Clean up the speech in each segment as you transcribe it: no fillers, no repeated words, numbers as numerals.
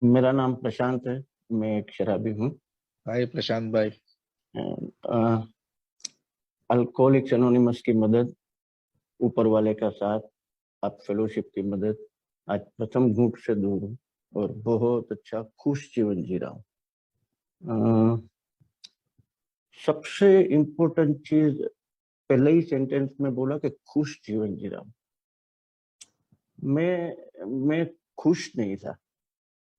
मेरा नाम प्रशांत है। मैं एक शराबी हूँ। भाई प्रशांत भाई। अल्कोहलिक्स एनोनिमस की मदद, ऊपर वाले का साथ, आप फेलोशिप की मदद, आज प्रथम घूंट से दूर हूँ और बहुत अच्छा खुश जीवन जी रहा हूँ। सबसे इम्पोर्टेंट चीज पहले ही सेंटेंस में बोला कि खुश जीवन जी रहा हूँ। मैं खुश नहीं था।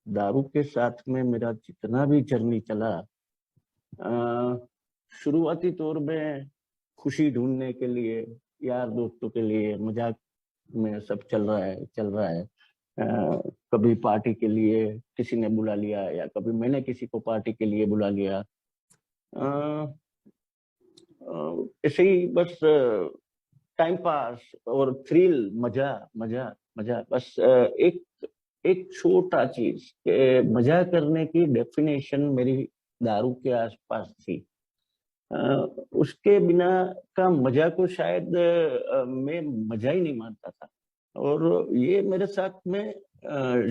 दारू के साथ में मेरा जितना भी जर्नी चला, शुरुआती तौर में खुशी ढूंढने के लिए, यार दोस्तों के लिए मजाक में सब चल रहा है। कभी पार्टी के लिए किसी ने बुला लिया या कभी मैंने किसी को पार्टी के लिए बुला लिया। ऐसे ही बस टाइम पास और थ्रिल, मजा मजा मजा, बस एक एक छोटा चीज के मजा करने की डेफिनेशन मेरी दारू के आसपास थी। अ, उसके बिना का मजा को शायद मैं मजा ही नहीं मानता था। और ये मेरे साथ में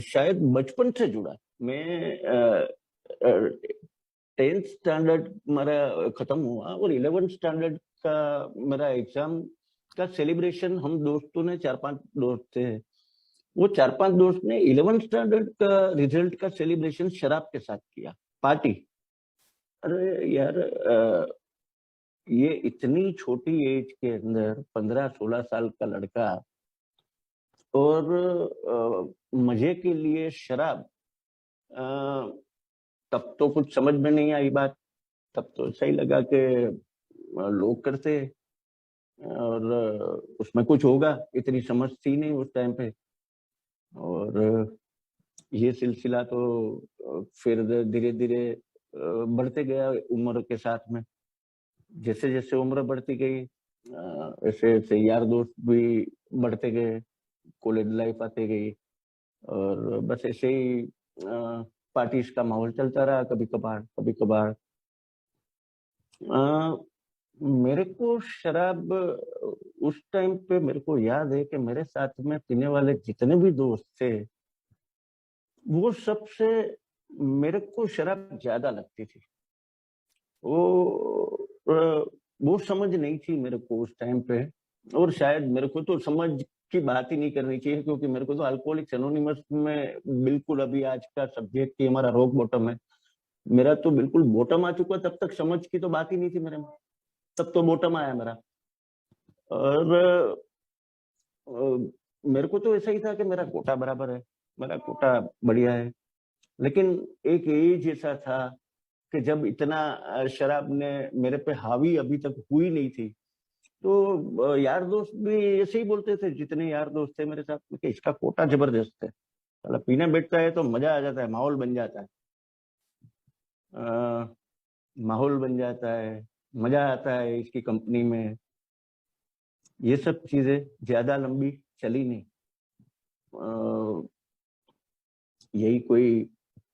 शायद बचपन से जुड़ा। मैं 10th स्टैंडर्ड मेरा खत्म हुआ और 11th स्टैंडर्ड का मेरा एग्जाम का सेलिब्रेशन, हम दोस्तों ने 4-5 दोस्त थे, वो 4-5 दोस्त ने 11th स्टैंडर्ड का रिजल्ट का सेलिब्रेशन शराब के साथ किया, पार्टी। अरे यार, ये इतनी छोटी एज के अंदर 15-16 साल का लड़का और मजे के लिए शराब। अ, तब तो कुछ समझ में नहीं आई बात। तब तो सही लगा कि लोग करते और उसमें कुछ होगा, इतनी समझ थी नहीं उस टाइम पे। और ये सिलसिला तो फिर धीरे धीरे बढ़ते गया उम्र के साथ में। जैसे जैसे उम्र बढ़ती गई, ऐसे ऐसे यार दोस्त भी बढ़ते गए, कॉलेज लाइफ आते गई और बस ऐसे ही पार्टीज का माहौल चलता रहा, कभी कभार कभी कभार। मेरे को शराब उस टाइम पे मेरे को याद है कि मेरे साथ में पीने वाले जितने भी दोस्त थे, वो सबसे मेरे को शराब ज्यादा लगती थी। वो समझ नहीं थी मेरे को उस टाइम पे। और शायद मेरे को तो समझ की बात ही नहीं करनी चाहिए, क्योंकि मेरे को तो अल्कोहलिक्स एनोनिमस में बिल्कुल अभी आज का सब्जेक्ट ही हमारा रॉक बॉटम है। मेरा तो बिल्कुल बॉटम आ चुका, तब तक समझ की तो बात ही नहीं थी मेरे में। तब तो बॉटम आया मेरा। और मेरे को तो ऐसा ही था कि मेरा कोटा बराबर है, मेरा कोटा बढ़िया है। लेकिन एक एज ऐसा था कि जब इतना शराब ने मेरे पे हावी अभी तक हुई नहीं थी। तो यार दोस्त भी ऐसे ही बोलते थे, जितने यार दोस्त थे मेरे साथ में, कि इसका कोटा जबरदस्त है, साला पीने बैठता है तो मजा आ जाता है, माहौल बन जाता है। अ, माहौल बन जाता है, मजा आता है इसकी कंपनी में। ये सब चीजें ज्यादा लंबी चली नहीं। अ, यही कोई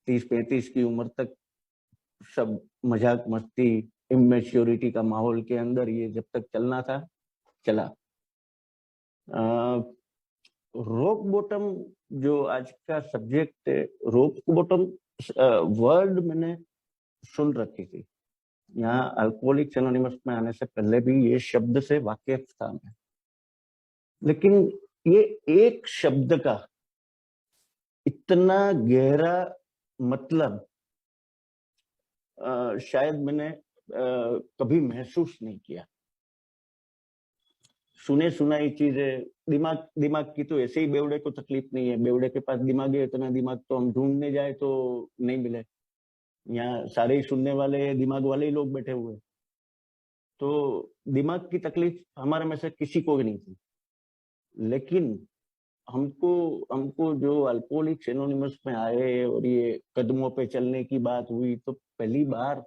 30-35 की उम्र तक सब मजाक मस्ती, इमेच्योरिटी का माहौल के अंदर ये जब तक चलना था, चला। रॉक बॉटम जो आज का सब्जेक्ट है, रॉक बॉटम वर्ड मैंने सुन रखी थी। यहाँ अल्कोहलिक्स एनोनिमस में आने से पहले भी ये शब्द से वाकिफ था मैं। लेकिन ये एक शब्द का इतना गहरा मतलब शायद मैंने कभी महसूस नहीं किया। सुने सुनाई चीजें, दिमाग दिमाग की तो ऐसे ही बेवड़े को तकलीफ नहीं है। बेवड़े के पास दिमाग है, इतना दिमाग तो हम ढूंढने जाए तो नहीं मिले। यहाँ सारे ही सुनने वाले दिमाग वाले ही लोग बैठे हुए। तो दिमाग की तकलीफ हमारे में से किसी को भी नहीं थी। लेकिन हमको हमको जो अल्कोहलिक्स एनोनिमस में आए और ये कदमों पे चलने की बात हुई, तो पहली बार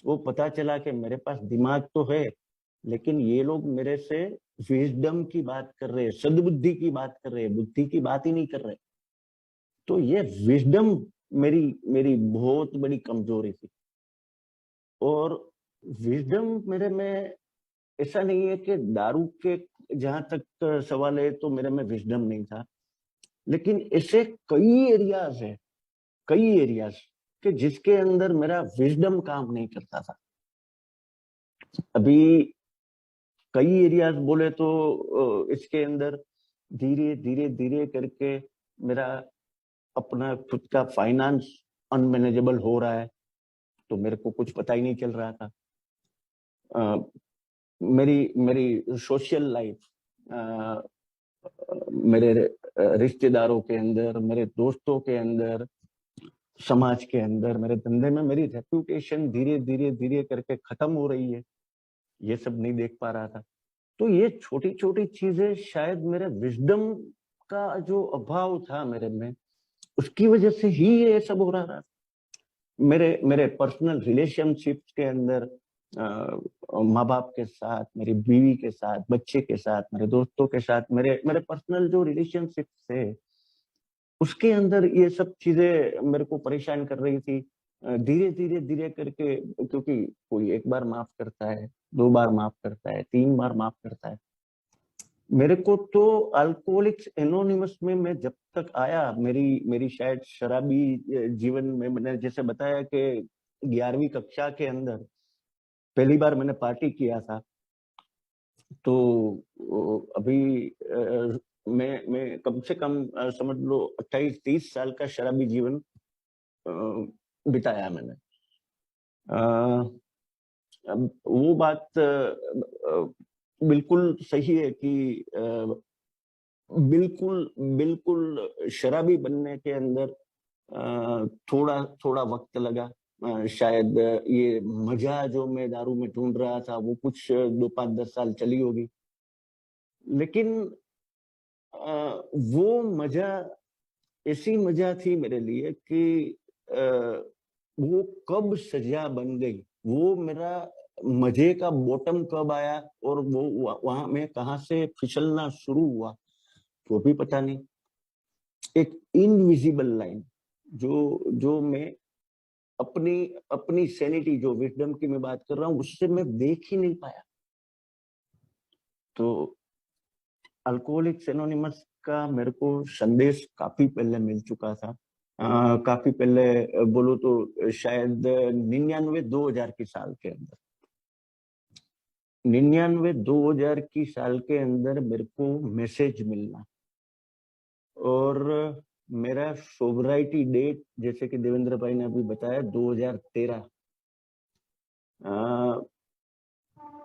वो पता चला कि मेरे पास दिमाग तो है, लेकिन ये लोग मेरे से विजडम की बात कर रहे हैं, सद्बुद्धि की बात कर रहे हैं, बुद्धि की बात ही नहीं कर रहे। तो ये विजडम मेरी मेरी बहुत बड़ी कमजोरी थी। और विजडम मेरे में ऐसा नहीं है कि दारू के जहां तक सवाल है तो मेरे में विजडम नहीं था। लेकिन ऐसे कई एरियाज है, कई एरियाज कि जिसके अंदर मेरा विजडम काम नहीं करता था। अभी कई एरियाज बोले तो इसके अंदर धीरे धीरे धीरे करके मेरा अपना खुद का फाइनेंस अनमैनेजेबल हो रहा है, तो मेरे को कुछ पता ही नहीं चल रहा था। मेरी मेरी सोशल लाइफ, मेरे रिश्तेदारों के अंदर, मेरे दोस्तों के अंदर, समाज के अंदर, मेरे धंधे में मेरी रेपुटेशन धीरे धीरे धीरे करके खत्म हो रही है, ये सब नहीं देख पा रहा था। तो ये छोटी छोटी चीजें शायद मेरे विजडम का जो अभाव था मेरे में, उसकी वजह से ही ये सब हो रहा था। मेरे मेरे पर्सनल रिलेशनशिप्स के अंदर माँ बाप के साथ, मेरी बीवी के साथ, बच्चे के साथ, मेरे दोस्तों के साथ, मेरे मेरे पर्सनल जो रिलेशनशिप्स थे, उसके अंदर ये सब चीजें मेरे को परेशान कर रही थी। धीरे धीरे धीरे करके, क्योंकि कोई एक बार माफ करता है, 2 बार माफ करता है, 3 बार माफ करता है। मेरे को तो अल्कोहलिक्स एनोनिमस में मैं जब तक आया, मेरी मेरी शायद शराबी जीवन में, मैंने जैसे बताया कि 11वीं कक्षा के अंदर पहली बार मैंने पार्टी किया था। तो अभी मैं कम से कम समझ लो 28-30 साल का शराबी जीवन बिताया मैंने। अब वो बात बिल्कुल सही है कि बिल्कुल बिल्कुल शराबी बनने के अंदर थोड़ा थोड़ा वक्त लगा। शायद ये मजा जो मैं दारू में ढूंढ रहा था वो कुछ 2-5-10 साल चली होगी, लेकिन वो मजा ऐसी मजा थी मेरे लिए कि वो कब सजा बन गई, वो मेरा मजे का बॉटम कब आया और वो वहां में कहां से फिसलना शुरू हुआ वो भी पता नहीं। एक इनविजिबल लाइन जो जो मैं अपनी अपनी सैनिटी, जो विजडम की मैं बात कर रहा हूँ, उससे मैं देख ही नहीं पाया। तो अल्कोहलिक्स एनोनिमस का मेरे को संदेश काफी पहले मिल चुका था। काफी पहले बोलो तो शायद 99-2000 की साल के अंदर, 99-2000 की साल के अंदर मेरे को मैसेज मिलना, और मेरा सोबराइटी डेट जैसे कि देवेंद्र भाई ने अभी बताया 2013।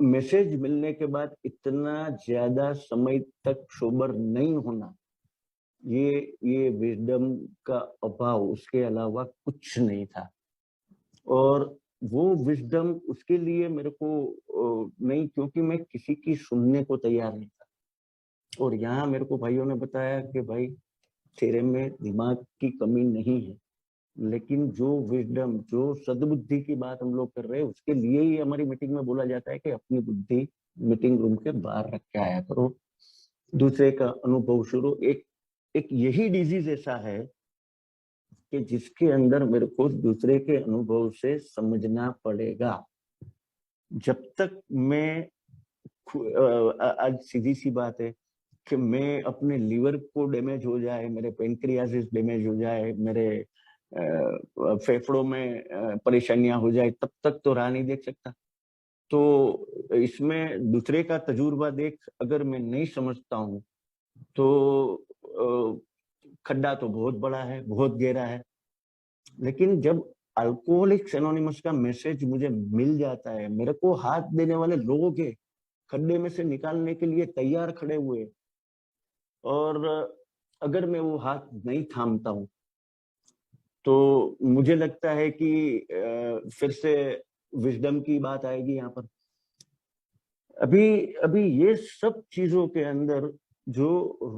मैसेज मिलने के बाद इतना ज्यादा समय तक सोबर नहीं होना, ये विजडम का अभाव, उसके अलावा कुछ नहीं था। और वो विजडम उसके लिए मेरे को नहीं, क्योंकि मैं किसी की सुनने को तैयार नहीं था। और यहाँ मेरे को भाइयों ने बताया कि भाई तेरे में दिमाग की कमी नहीं है, लेकिन जो विजडम, जो सद्बुद्धि की बात हम लोग कर रहे हैं, उसके लिए ही हमारी मीटिंग में बोला जाता है कि अपनी बुद्धि मीटिंग रूम के बाहर रख के आया करो, दूसरे का अनुभव शुरू। एक एक यही डिजीज ऐसा है कि जिसके अंदर मेरे को दूसरे के अनुभव से समझना पड़ेगा। जब तक मैं आज सीधी सी बात है कि मैं अपने लीवर को डैमेज हो जाए, मेरे पेनक्रियासिस डैमेज हो जाए, मेरे फेफड़ों में परेशानियां हो जाए, तब तक तो राह नहीं देख सकता। तो इसमें दूसरे का तजुर्बा देख अगर मैं नहीं समझता हूँ तो खड्डा तो बहुत बड़ा है, बहुत गहरा है। लेकिन जब अल्कोहलिक्स एनोनिमस का मैसेज मुझे मिल जाता है, मेरे को हाथ देने वाले लोगों के खड्डे में से निकालने के लिए तैयार खड़े हुए, और अगर मैं वो हाथ नहीं थामता हूँ तो मुझे लगता है कि फिर से विजडम की बात आएगी यहाँ पर। अभी अभी ये सब चीजों के अंदर जो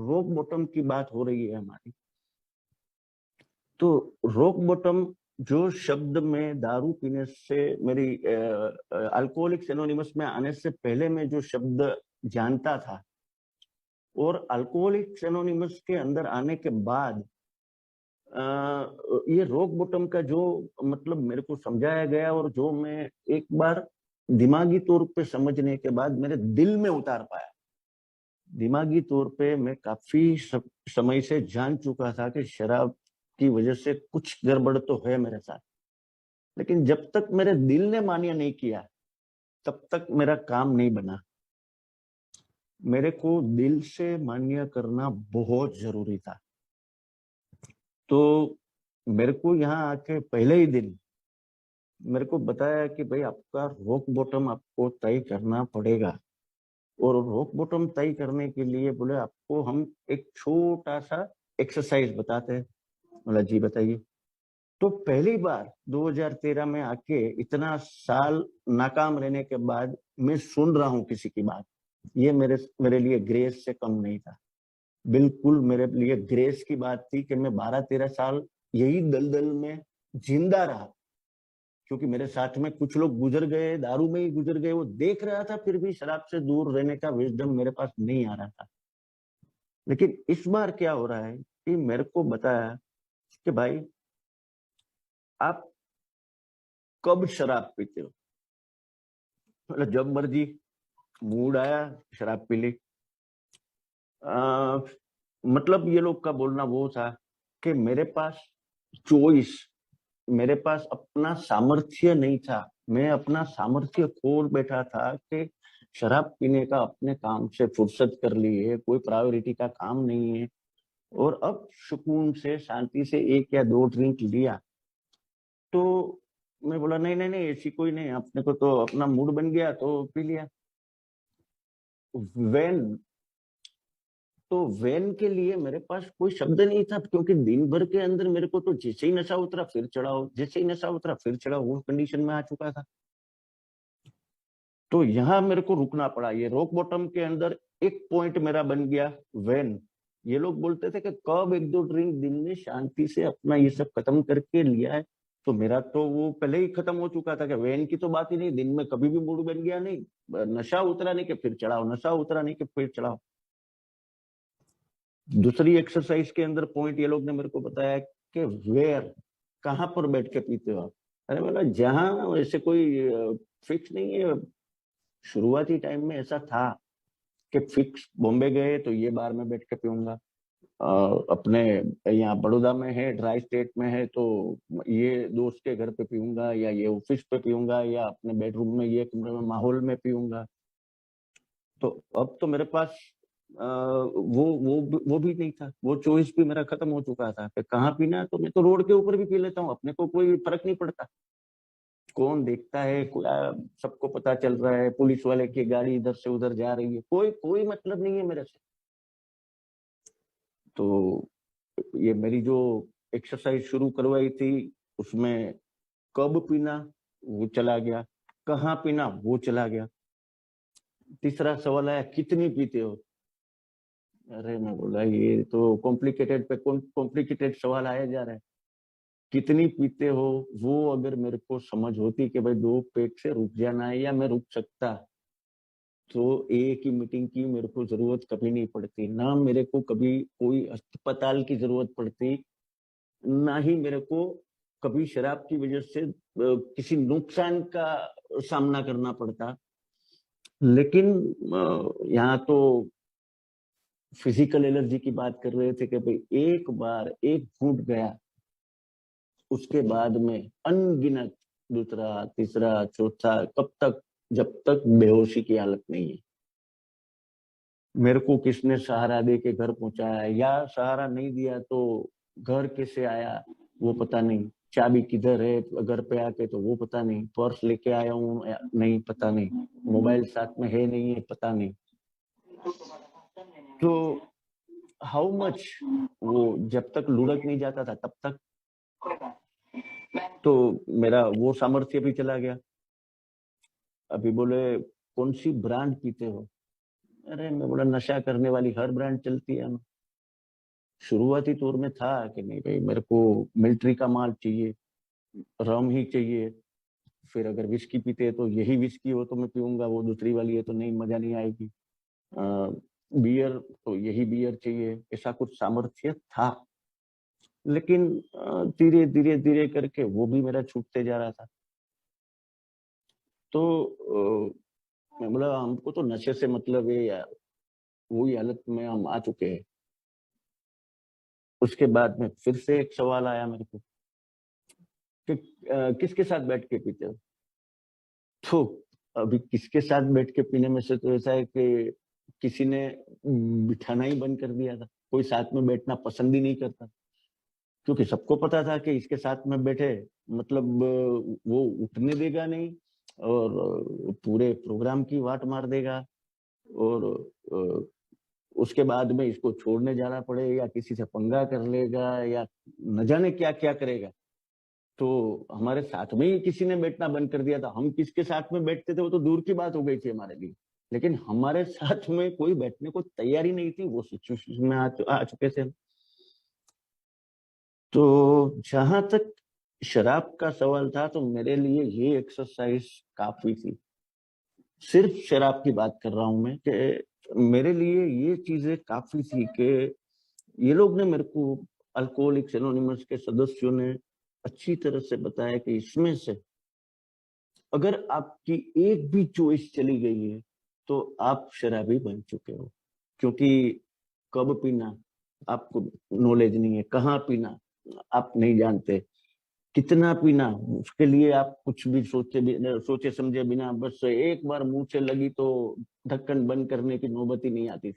रॉक बॉटम की बात हो रही है हमारी, तो रॉक बॉटम जो शब्द में दारू पीने से, मेरी अल्कोहलिक्स एनोनिमस में आने से पहले मैं जो शब्द जानता था, और अल्कोहलिक्स एनोनिमस के अंदर आने के बाद ये रॉक बॉटम का जो मतलब मेरे को समझाया गया, और जो मैं एक बार दिमागी तौर पे समझने के बाद मेरे दिल में उतार पाया। दिमागी तौर पे मैं काफी समय से जान चुका था कि शराब की वजह से कुछ गड़बड़ तो है मेरे साथ, लेकिन जब तक मेरे दिल ने मान्य नहीं किया तब तक मेरा काम नहीं बना। मेरे को दिल से मान्य करना बहुत जरूरी था। तो मेरे को यहाँ आके पहले ही दिन मेरे को बताया कि भाई आपका रॉक बॉटम आपको तय करना पड़ेगा, और रॉक बॉटम तय करने के लिए बोले आपको हम एक छोटा सा एक्सरसाइज बताते हैं। बोला जी बताइए। तो पहली बार 2013 में आके इतना साल नाकाम रहने के बाद मैं सुन रहा हूँ किसी की बात, ये मेरे मेरे लिए ग्रेस से कम नहीं था। बिल्कुल मेरे लिए ग्रेस की बात थी कि मैं 12-13 साल यही दलदल में जिंदा रहा, क्योंकि मेरे साथ में कुछ लोग गुजर गए, दारू में ही गुजर गए, वो देख रहा था, फिर भी शराब से दूर रहने का विजडम मेरे पास नहीं आ रहा था। लेकिन इस बार क्या हो रहा है कि मेरे को बताया कि भाई आप कब शराब पीते हो? मतलब जब मर्जी मूड आया शराब पी ली। आ, मतलब ये लोग का बोलना वो था कि मेरे पास चॉइस, मेरे पास अपना सामर्थ्य नहीं था। मैं अपना सामर्थ्य खो बैठा था कि शराब पीने का अपने काम से फुर्सत कर ली है, कोई प्रायोरिटी का काम नहीं है, और अब सुकून से शांति से एक या दो ड्रिंक लिया। तो मैं बोला नहीं नहीं नहीं, ऐसी कोई नहीं, अपने को तो अपना मूड बन गया तो पी लिया। वेन, तो वैन के लिए मेरे पास कोई शब्द नहीं था, क्योंकि दिन भर के अंदर मेरे को तो जैसे ही नशा उतरा फिर चढ़ाओ, जैसे ही नशा उतरा फिर चढ़ाओ, वो कंडीशन में आ चुका था। तो यहाँ मेरे को रुकना पड़ा। ये रॉक बॉटम के अंदर एक पॉइंट मेरा बन गया वैन। ये लोग बोलते थे कि कब एक दो ड्रिंक दिन में शांति से अपना ये सब खत्म करके लिया है, तो मेरा तो वो पहले ही खत्म हो चुका था कि वैन की तो बात ही नहीं, दिन में कभी भी मूड बन गया नहीं, नशा उतरा नहीं कि फिर चढ़ाओ, नशा उतरा नहीं कि फिर चढ़ाओ। दूसरी एक्सरसाइज के अंदर पॉइंट ये लोग ने मेरे को बताया कि वेयर, कहाँ पर बैठ के पीते हो आप? अरे बोला जहां, ऐसे कोई फिक्स नहीं है। शुरुआती टाइम में ऐसा था कि फिक्स बॉम्बे गए तो ये बार में बैठ के पीऊंगा, अपने यहाँ बड़ौदा में है, ड्राई स्टेट में है तो ये दोस्त के घर पे पीऊंगा, या ये ऑफिस पे पीऊंगा, या अपने बेडरूम में ये कमरे में माहौल में पीऊंगा। तो अब तो मेरे पास वो भी नहीं था, वो चॉइस भी मेरा खत्म हो चुका था कि कहाँ पीना है। तो मैं तो रोड के ऊपर भी पी लेता हूँ, अपने को कोई फर्क नहीं पड़ता, कौन देखता है, सबको पता चल रहा है, पुलिस वाले की गाड़ी इधर से उधर जा रही है, कोई कोई मतलब नहीं है मेरे से। तो ये मेरी जो एक्सरसाइज शुरू करवाई थी उसमें कब पीना वो चला गया, कहाँ पीना वो चला गया। तीसरा सवाल आया कितनी पीते हो? अरे मैं बोला ये तो कॉम्प्लिकेटेड पे कॉम्प्लिकेटेड सवाल आया जा रहा है। कितनी पीते हो, वो अगर मेरे को समझ होती कि भाई दो पेट से रुक जाना है या मैं रुक सकता, तो एक ही मीटिंग की मेरे को जरूरत कभी नहीं पड़ती, ना मेरे को कभी कोई अस्पताल की जरूरत पड़ती, ना ही मेरे को कभी शराब की वजह से किसी नुकसान का सामना करना पड़ता। लेकिन यहाँ तो फिजिकल एलर्जी की बात कर रहे थे कि भाई एक बार एक घूंट गया, उसके बाद में अनगिनत दूसरा तीसरा चौथा, कब तक, जब तक बेहोशी की हालत नहीं है। मेरे को किसने सहारा दे के घर पहुंचाया, या सहारा नहीं दिया तो घर कैसे आया वो पता नहीं, चाबी किधर है घर पे आके तो वो पता नहीं, पर्स लेके आया हूँ नहीं पता नहीं, मोबाइल साथ में है नहीं है पता नहीं। तो हाउ मच, वो जब तक लुढ़क नहीं जाता था तब तक तो मेरा वो सामर्थ्य भी चला गया। अभी बोले कौन सी ब्रांड पीते हो? अरे मैं बोला नशा करने वाली हर ब्रांड चलती है। शुरुआती दौर में था कि नहीं भाई मेरे को मिलिट्री का माल चाहिए, रम ही चाहिए, फिर अगर विस्की पीते हैं तो यही विस्की हो तो मैं पीऊंगा, वो दूसरी वाली है तो नहीं, मजा नहीं आएगी। बियर तो यही बियर चाहिए, ऐसा कुछ सामर्थ्य था। लेकिन धीरे धीरे धीरे करके वो भी मेरा छूटते जा रहा था। तो मैं बोला हमको तो नशे से मतलब है यार, वही हालत में हम आ चुके हैं। उसके बाद में फिर से एक सवाल आया मेरे को कि किसके साथ बैठ के पीते हो? तो अभी किसके साथ बैठ के पीने में से तो ऐसा है कि किसी ने बिठाना ही बंद कर दिया था। कोई साथ में बैठना पसंद ही नहीं करता, क्योंकि सबको पता था कि इसके साथ में बैठे मतलब वो उठने देगा नहीं और पूरे प्रोग्राम की वाट मार देगा, और अ, उसके बाद में इसको छोड़ने जाना पड़े या किसी से पंगा कर लेगा या न जाने क्या क्या करेगा। तो हमारे साथ में ही किसी ने बैठना बंद कर दिया था। हम किसके साथ में बैठते थे वो तो दूर की बात हो गई थी हमारे लिए, लेकिन हमारे साथ में कोई बैठने को तैयार ही नहीं थी। वो सिचुएशन में आ चुके थे। तो जहां तक शराब का सवाल था तो मेरे लिए ये एक्सरसाइज काफी थी। सिर्फ शराब की बात कर रहा हूं मैं कि मेरे लिए ये चीजें काफी थी कि ये लोग ने मेरे को, अल्कोहलिक्स एनोनिमस के सदस्यों ने अच्छी तरह से बताया कि इसमें से अगर आपकी एक भी चॉइस चली गई है तो आप शराबी बन चुके हो। क्योंकि कब पीना आपको नॉलेज नहीं है, कहाँ पीना आप नहीं जानते, कितना पीना उसके लिए आप कुछ भी सोचे समझे बिना बस एक बार मुंह से लगी तो ढक्कन बंद करने की नौबत ही नहीं आती।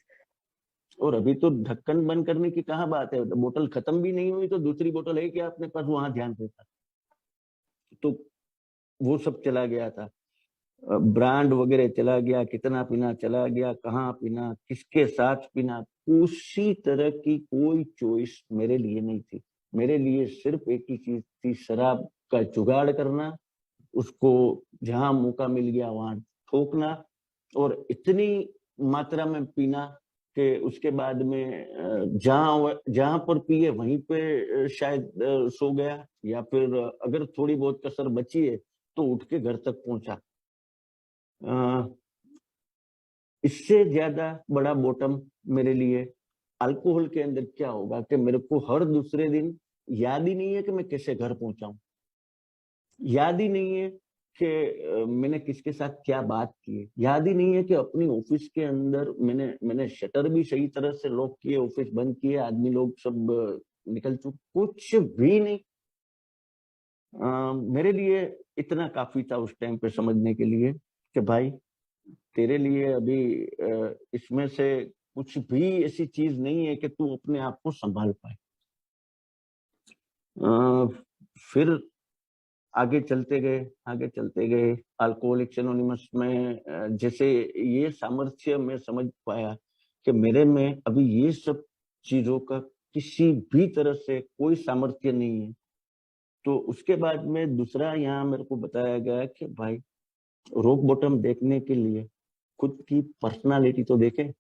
और अभी तो ढक्कन बंद करने की कहाँ बात है, बोतल खत्म भी नहीं हुई तो दूसरी बोतल है क्या अपने पास, वहां ध्यान देता। तो वो सब चला गया था, ब्रांड वगैरह चला गया, कितना पीना चला गया, कहाँ पीना, किसके साथ पीना, उसी तरह की कोई चॉइस मेरे लिए नहीं थी। मेरे लिए सिर्फ एक ही चीज थी, शराब का जुगाड़ करना, उसको जहां मौका मिल गया वहां ठोकना, और इतनी मात्रा में पीना कि उसके बाद में जहां जहां पर पिए वहीं पे शायद सो गया, या फिर अगर थोड़ी बहुत कसर बची है तो उठ के घर तक पहुंचा। इससे ज्यादा बड़ा बॉटम मेरे लिए अल्कोहल के अंदर क्या होगा कि मेरे को हर दूसरे दिन याद ही नहीं है कि मैं कैसे घर पहुंचा हूं, याद ही नहीं है कि मैंने किसके साथ क्या बात की है, याद ही नहीं है कि अपनी ऑफिस के अंदर मैंने मैंने शटर भी सही तरह से लॉक किए, ऑफिस बंद किए, आदमी लोग सब निकल चुके, कुछ भी नहीं। मेरे लिए इतना काफी था उस टाइम पे समझने के लिए कि भाई तेरे लिए अभी इसमें से कुछ भी ऐसी चीज नहीं है कि तू अपने आप को संभाल पाए। अ, फिर आगे चलते गए, आगे चलते गए, अल्कोहलिक्स एनोनिमस में जैसे ये सामर्थ्य मैं समझ पाया कि मेरे में अभी ये सब चीजों का किसी भी तरह से कोई सामर्थ्य नहीं है। तो उसके बाद में दूसरा यहाँ मेरे को बताया गया कि भाई रॉक बॉटम देखने के लिए खुद की पर्सनालिटी तो देखे।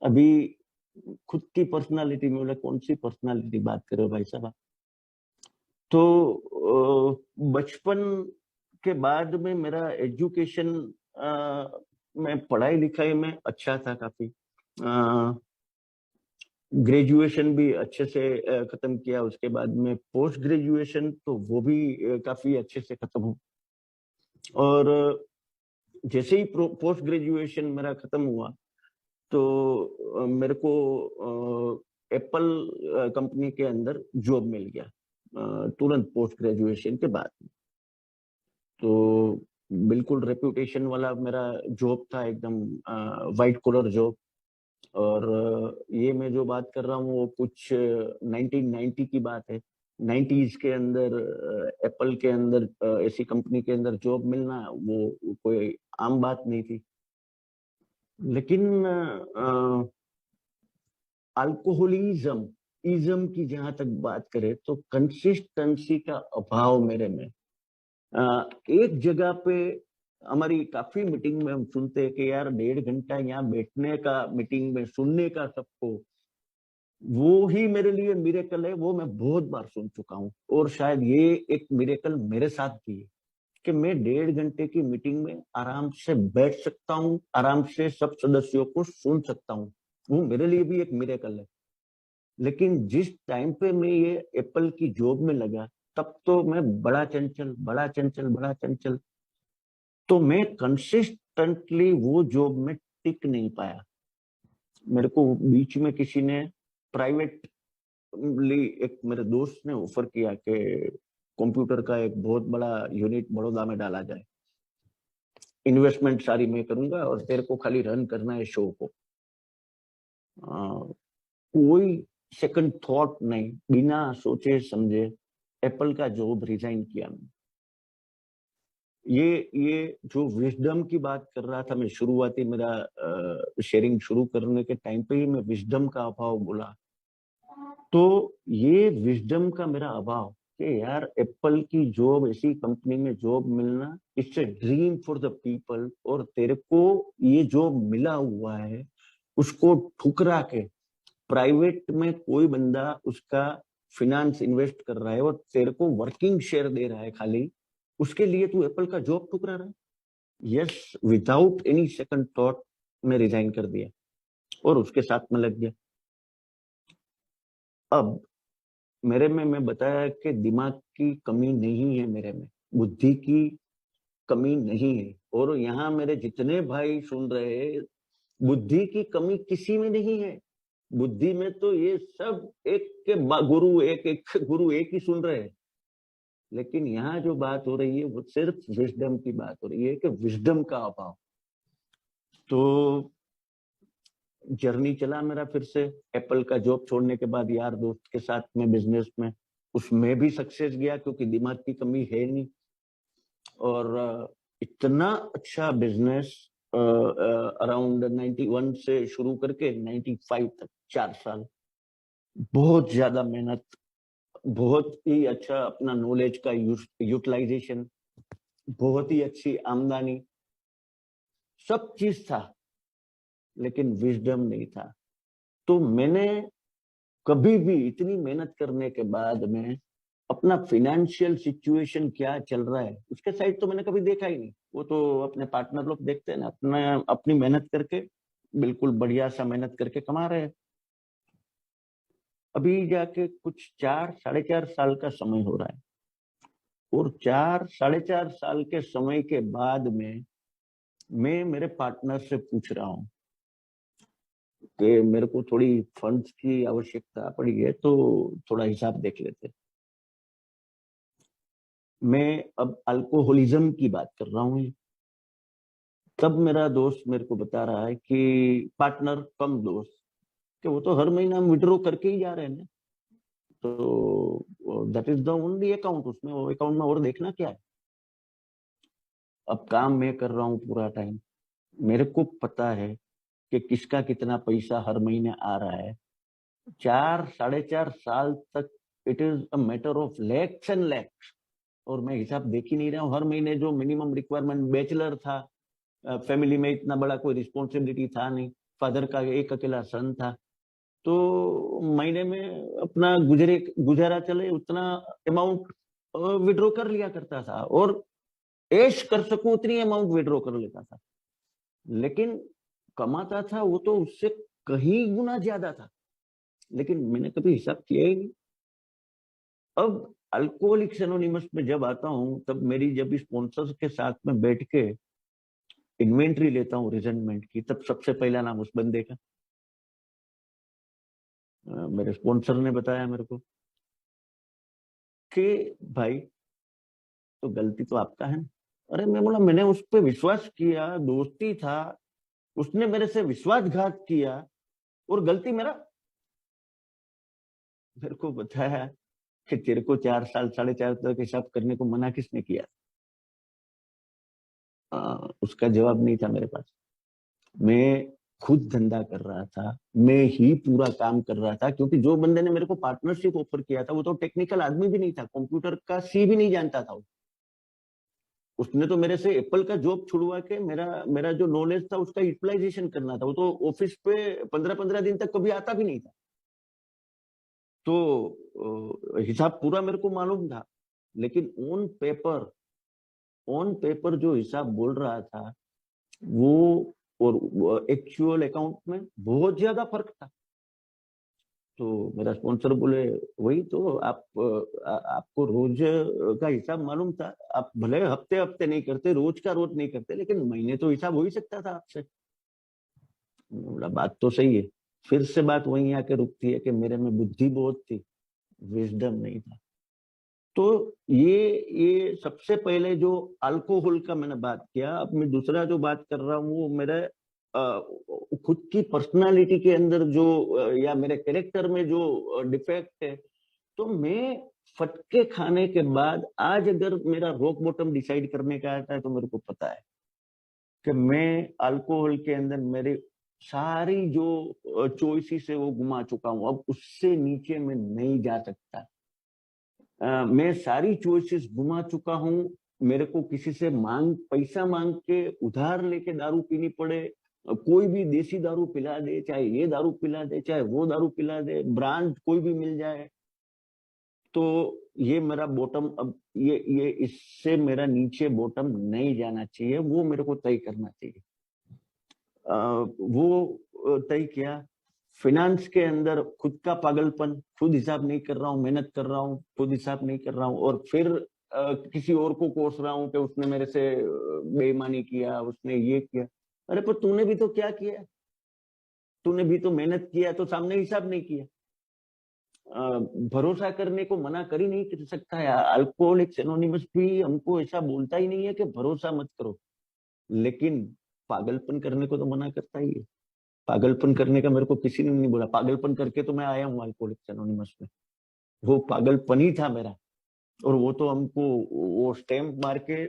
अभी खुद की पर्सनालिटी में बोला कौन सी पर्सनालिटी बात कर रहे हो भाई साहब? तो बचपन के बाद में मेरा एजुकेशन में पढ़ाई लिखाई में अच्छा था काफी। ग्रेजुएशन भी अच्छे से खत्म किया, उसके बाद में पोस्ट ग्रेजुएशन तो वो भी काफी अच्छे से खत्म हो। और जैसे ही पोस्ट ग्रेजुएशन मेरा खत्म हुआ तो मेरे को एप्पल कंपनी के अंदर जॉब मिल गया तुरंत पोस्ट ग्रेजुएशन के बाद। तो बिल्कुल रेपुटेशन वाला मेरा जॉब था, एकदम वाइट कॉलर जॉब। और ये मैं जो बात कर रहा हूँ वो कुछ 1990 की बात है। 90s के अंदर एप्पल के अंदर ऐसी कंपनी के अंदर जॉब मिलना वो कोई आम बात नहीं थी। लेकिन अल्कोहलिज्म इज्म की जहां तक बात करें तो कंसिस्टेंसी का अभाव मेरे में। एक जगह पे हमारी काफी मीटिंग में हम सुनते हैं कि यार 1.5 घंटा यहाँ बैठने का, मीटिंग में सुनने का सबको, वो ही मेरे लिए मिरेकल है। वो मैं बहुत बार सुन चुका हूँ, और शायद ये एक मिरेकल मेरे साथ भी है कि मैं 1.5 घंटे की मीटिंग में आराम से बैठ सकता हूँ, आराम से सब सदस्यों को सुन सकता हूँ। वो मेरे लिए भी एक मिरेकल है। लेकिन जिस टाइम पे मैं ये एप्पल की जॉब में लगा तब तो मैं बड़ा चंचल, बड़ा चंचल, बड़ा चंचल। तो मैं कंसिस्टेंटली वो जॉब में टिक नहीं पाया। मेरे को बीच में किसी ने प्राइवेट एक मेरे दोस्त ने ऑफर किया कि कंप्यूटर का एक बहुत बड़ा यूनिट बड़ौदा में डाला जाए, इन्वेस्टमेंट सारी मैं करूंगा और तेरे को खाली रन करना है शो को। कोई सेकंड थॉट नहीं, बिना सोचे समझे एप्पल का जॉब रिजाइन किया मैंने। ये जो विजडम की बात कर रहा था मैं, शुरुआती मेरा शेयरिंग शुरू करने के टाइम पे ही मैं विजडम का अभाव बोला। तो ये विजडम का मेरा अभाव कि यार एप्पल की जॉब, ऐसी कंपनी में जॉब मिलना, it's a dream for the people, और तेरे को ये जॉब मिला हुआ है, उसको ठुकरा के प्राइवेट में कोई बंदा उसका फिनांस इन्वेस्ट कर रहा है और तेरे को वर्किंग शेयर दे रहा है खाली, उसके लिए तू एप्पल का जॉब ठुकरा रहा है। Yes, without any second thought मैं रिजाइन कर दिया और उसके साथ में लग गया। अब मेरे में मैं बताया कि दिमाग की कमी नहीं है, मेरे में बुद्धि की कमी नहीं है, और यहाँ मेरे जितने भाई सुन रहे हैं, बुद्धि की कमी किसी में नहीं है। बुद्धि में तो ये सब एक के गुरु, एक गुरु एक ही सुन रहे हैं, लेकिन यहाँ जो बात हो रही है वो सिर्फ विजडम की बात हो रही है कि विजडम का अभाव। तो जर्नी चला मेरा फिर से एप्पल का जॉब छोड़ने के बाद यार दोस्त के साथ में बिजनेस में, उसमें भी सक्सेस गया क्योंकि दिमाग की कमी है नहीं। और इतना अच्छा बिजनेस अराउंड 91 से शुरू करके 95 तक 4 साल, बहुत ज्यादा मेहनत, बहुत ही अच्छा अपना नॉलेज का यूटिलाइजेशन, बहुत ही अच्छी आमदनी, सब चीज था, लेकिन विजडम नहीं था। तो मैंने कभी भी इतनी मेहनत करने के बाद में अपना फिनेंशियल सिचुएशन क्या चल रहा है उसके साइड तो मैंने कभी देखा ही नहीं। वो तो अपने पार्टनर लोग देखते हैं ना, अपना अपनी मेहनत करके बिल्कुल बढ़िया सा मेहनत करके कमा रहे हैं। अभी जाके कुछ 4 साढ़े 4 साल का समय हो रहा है, और 4 साढ़े 4 साल के समय के बाद में मैं मेरे पार्टनर से पूछ रहा हूँ कि मेरे को थोड़ी फंड्स की आवश्यकता पड़ी है, तो थोड़ा हिसाब देख लेते। मैं अब अल्कोहलिज्म की बात कर रहा हूँ। तब मेरा दोस्त मेरे को बता रहा है कि पार्टनर कम दोस्त, कि वो तो हर महीना हम विड्रॉ करके ही जा रहे हैं, तो that is the only account, उसमें वो अकाउंट में और देखना क्या है। अब काम मैं कर रहा हूँ पूरा टाइम, मेरे को पता है कि किसका कितना पैसा हर महीने आ रहा है। 4 साढ़े 4 साल तक it is a matter of lakhs and lakhs, और मैं हिसाब देख ही नहीं रहा हूँ। हर महीने जो मिनिमम रिक्वायरमेंट, बैचलर था, फैमिली में इतना बड़ा कोई रिस्पॉन्सिबिलिटी था नहीं, फादर का एक अकेला सन था, तो महीने में अपना गुजारा चले उतना अमाउंट विड्रॉ कर लिया करता था, और ऐश कर सकूं उतनी अमाउंट विड्रॉ कर लेता था। लेकिन कमाता था वो तो उससे कहीं गुना ज्यादा था, लेकिन मैंने कभी हिसाब किया ही नहीं। अब अल्कोहलिक्स एनोनिमस में जब आता हूं, तब मेरी जब स्पॉन्सर्स के साथ में बैठ के इन्वेंट्री लेता हूँ रिजल्टमेंट की, तब सबसे पहला नाम उस बंदे का। मेरे स्पॉन्सर ने बताया मेरे को कि भाई, तो गलती तो आपका है ना। अरे मैं बोला, मैंने उस पर विश्वास किया, दोस्ती था, उसने मेरे से विश्वासघात किया, और गलती मेरा। मेरे को बताया कि तेरे को 4 साल 4.5 तक हिसाब करने को मना किसने किया। उसका जवाब नहीं था मेरे पास। मैं खुद धंधा कर रहा था, मैं ही पूरा काम कर रहा था, क्योंकि जो बंदे ने मेरे को पार्टनरशिप ऑफर किया था वो तो टेक्निकल आदमी भी नहीं था, कंप्यूटर का सी भी नहीं जानता था। उसने तो मेरे से एप्पल का जॉब छुड़वा के मेरा मेरा जो नॉलेज था उसका यूटिलाइजेशन करना था। वो तो ऑफिस पे 15-15 दिन तक कभी आता भी नहीं था। तो हिसाब पूरा मेरे को मालूम था, लेकिन ऑन पेपर जो हिसाब बोल रहा था वो और एक्चुअल अकाउंट में बहुत ज्यादा फर्क था। तो मेरा स्पॉन्सर बोले, वही तो आपको रोज का हिसाब मालूम था, आप भले हफ्ते हफ्ते नहीं करते, रोज का रोज नहीं करते, लेकिन महीने तो हिसाब हो ही सकता था आपसे। बोला बात तो सही है। फिर से बात वहीं आके रुकती है कि मेरे में बुद्धि बहुत थी, विजडम नहीं था। तो ये सबसे पहले जो अल्कोहल का मैंने बात किया। अब मैं दूसरा जो बात कर रहा हूँ वो मेरे खुद की पर्सनालिटी के अंदर जो या मेरे कैरेक्टर में जो डिफेक्ट है। तो मैं फटके खाने के बाद आज अगर मेरा रॉक बॉटम डिसाइड करने का आता है तो मेरे को पता है कि मैं अल्कोहल के अंदर मेरे सारी जो चॉइसेस है वो घुमा चुका हूँ। अब उससे नीचे मैं नहीं जा सकता। मैं सारी चॉइसेस घुमा चुका हूँ। मेरे को किसी से पैसा मांग के उधार लेके दारू पीनी पड़े, कोई भी देसी दारू पिला दे, चाहे ये दारू पिला दे, चाहे वो दारू पिला दे, ब्रांड कोई भी मिल जाए, तो ये मेरा बॉटम। अब ये इससे मेरा नीचे बॉटम नहीं जाना चाहिए, वो मेरे को तय करना चाहिए। वो तय किया। फिनांस के अंदर खुद का पागलपन, खुद हिसाब नहीं कर रहा हूँ, मेहनत कर रहा हूँ, खुद हिसाब नहीं कर रहा हूँ, और फिर किसी और को कोस रहा हूँ कि उसने मेरे से बेईमानी किया, उसने ये किया। अरे पर तूने भी तो क्या किया, तूने भी तो मेहनत किया, तो सामने हिसाब नहीं किया। भरोसा करने को मना कर ही नहीं कर सकता है। अल्कोहलिक्स एनोनिमस भी हमको ऐसा बोलता ही नहीं है कि भरोसा मत करो, लेकिन पागलपन करने को तो मना करता ही है। पागलपन करने का मेरे को किसी ने नहीं बोला। पागलपन करके तो मैं आया हूँ अल्कोहलिक्स एनोनिमस में। वो पागलपन ही था मेरा, और वो तो हमको वो स्टैम्प मार के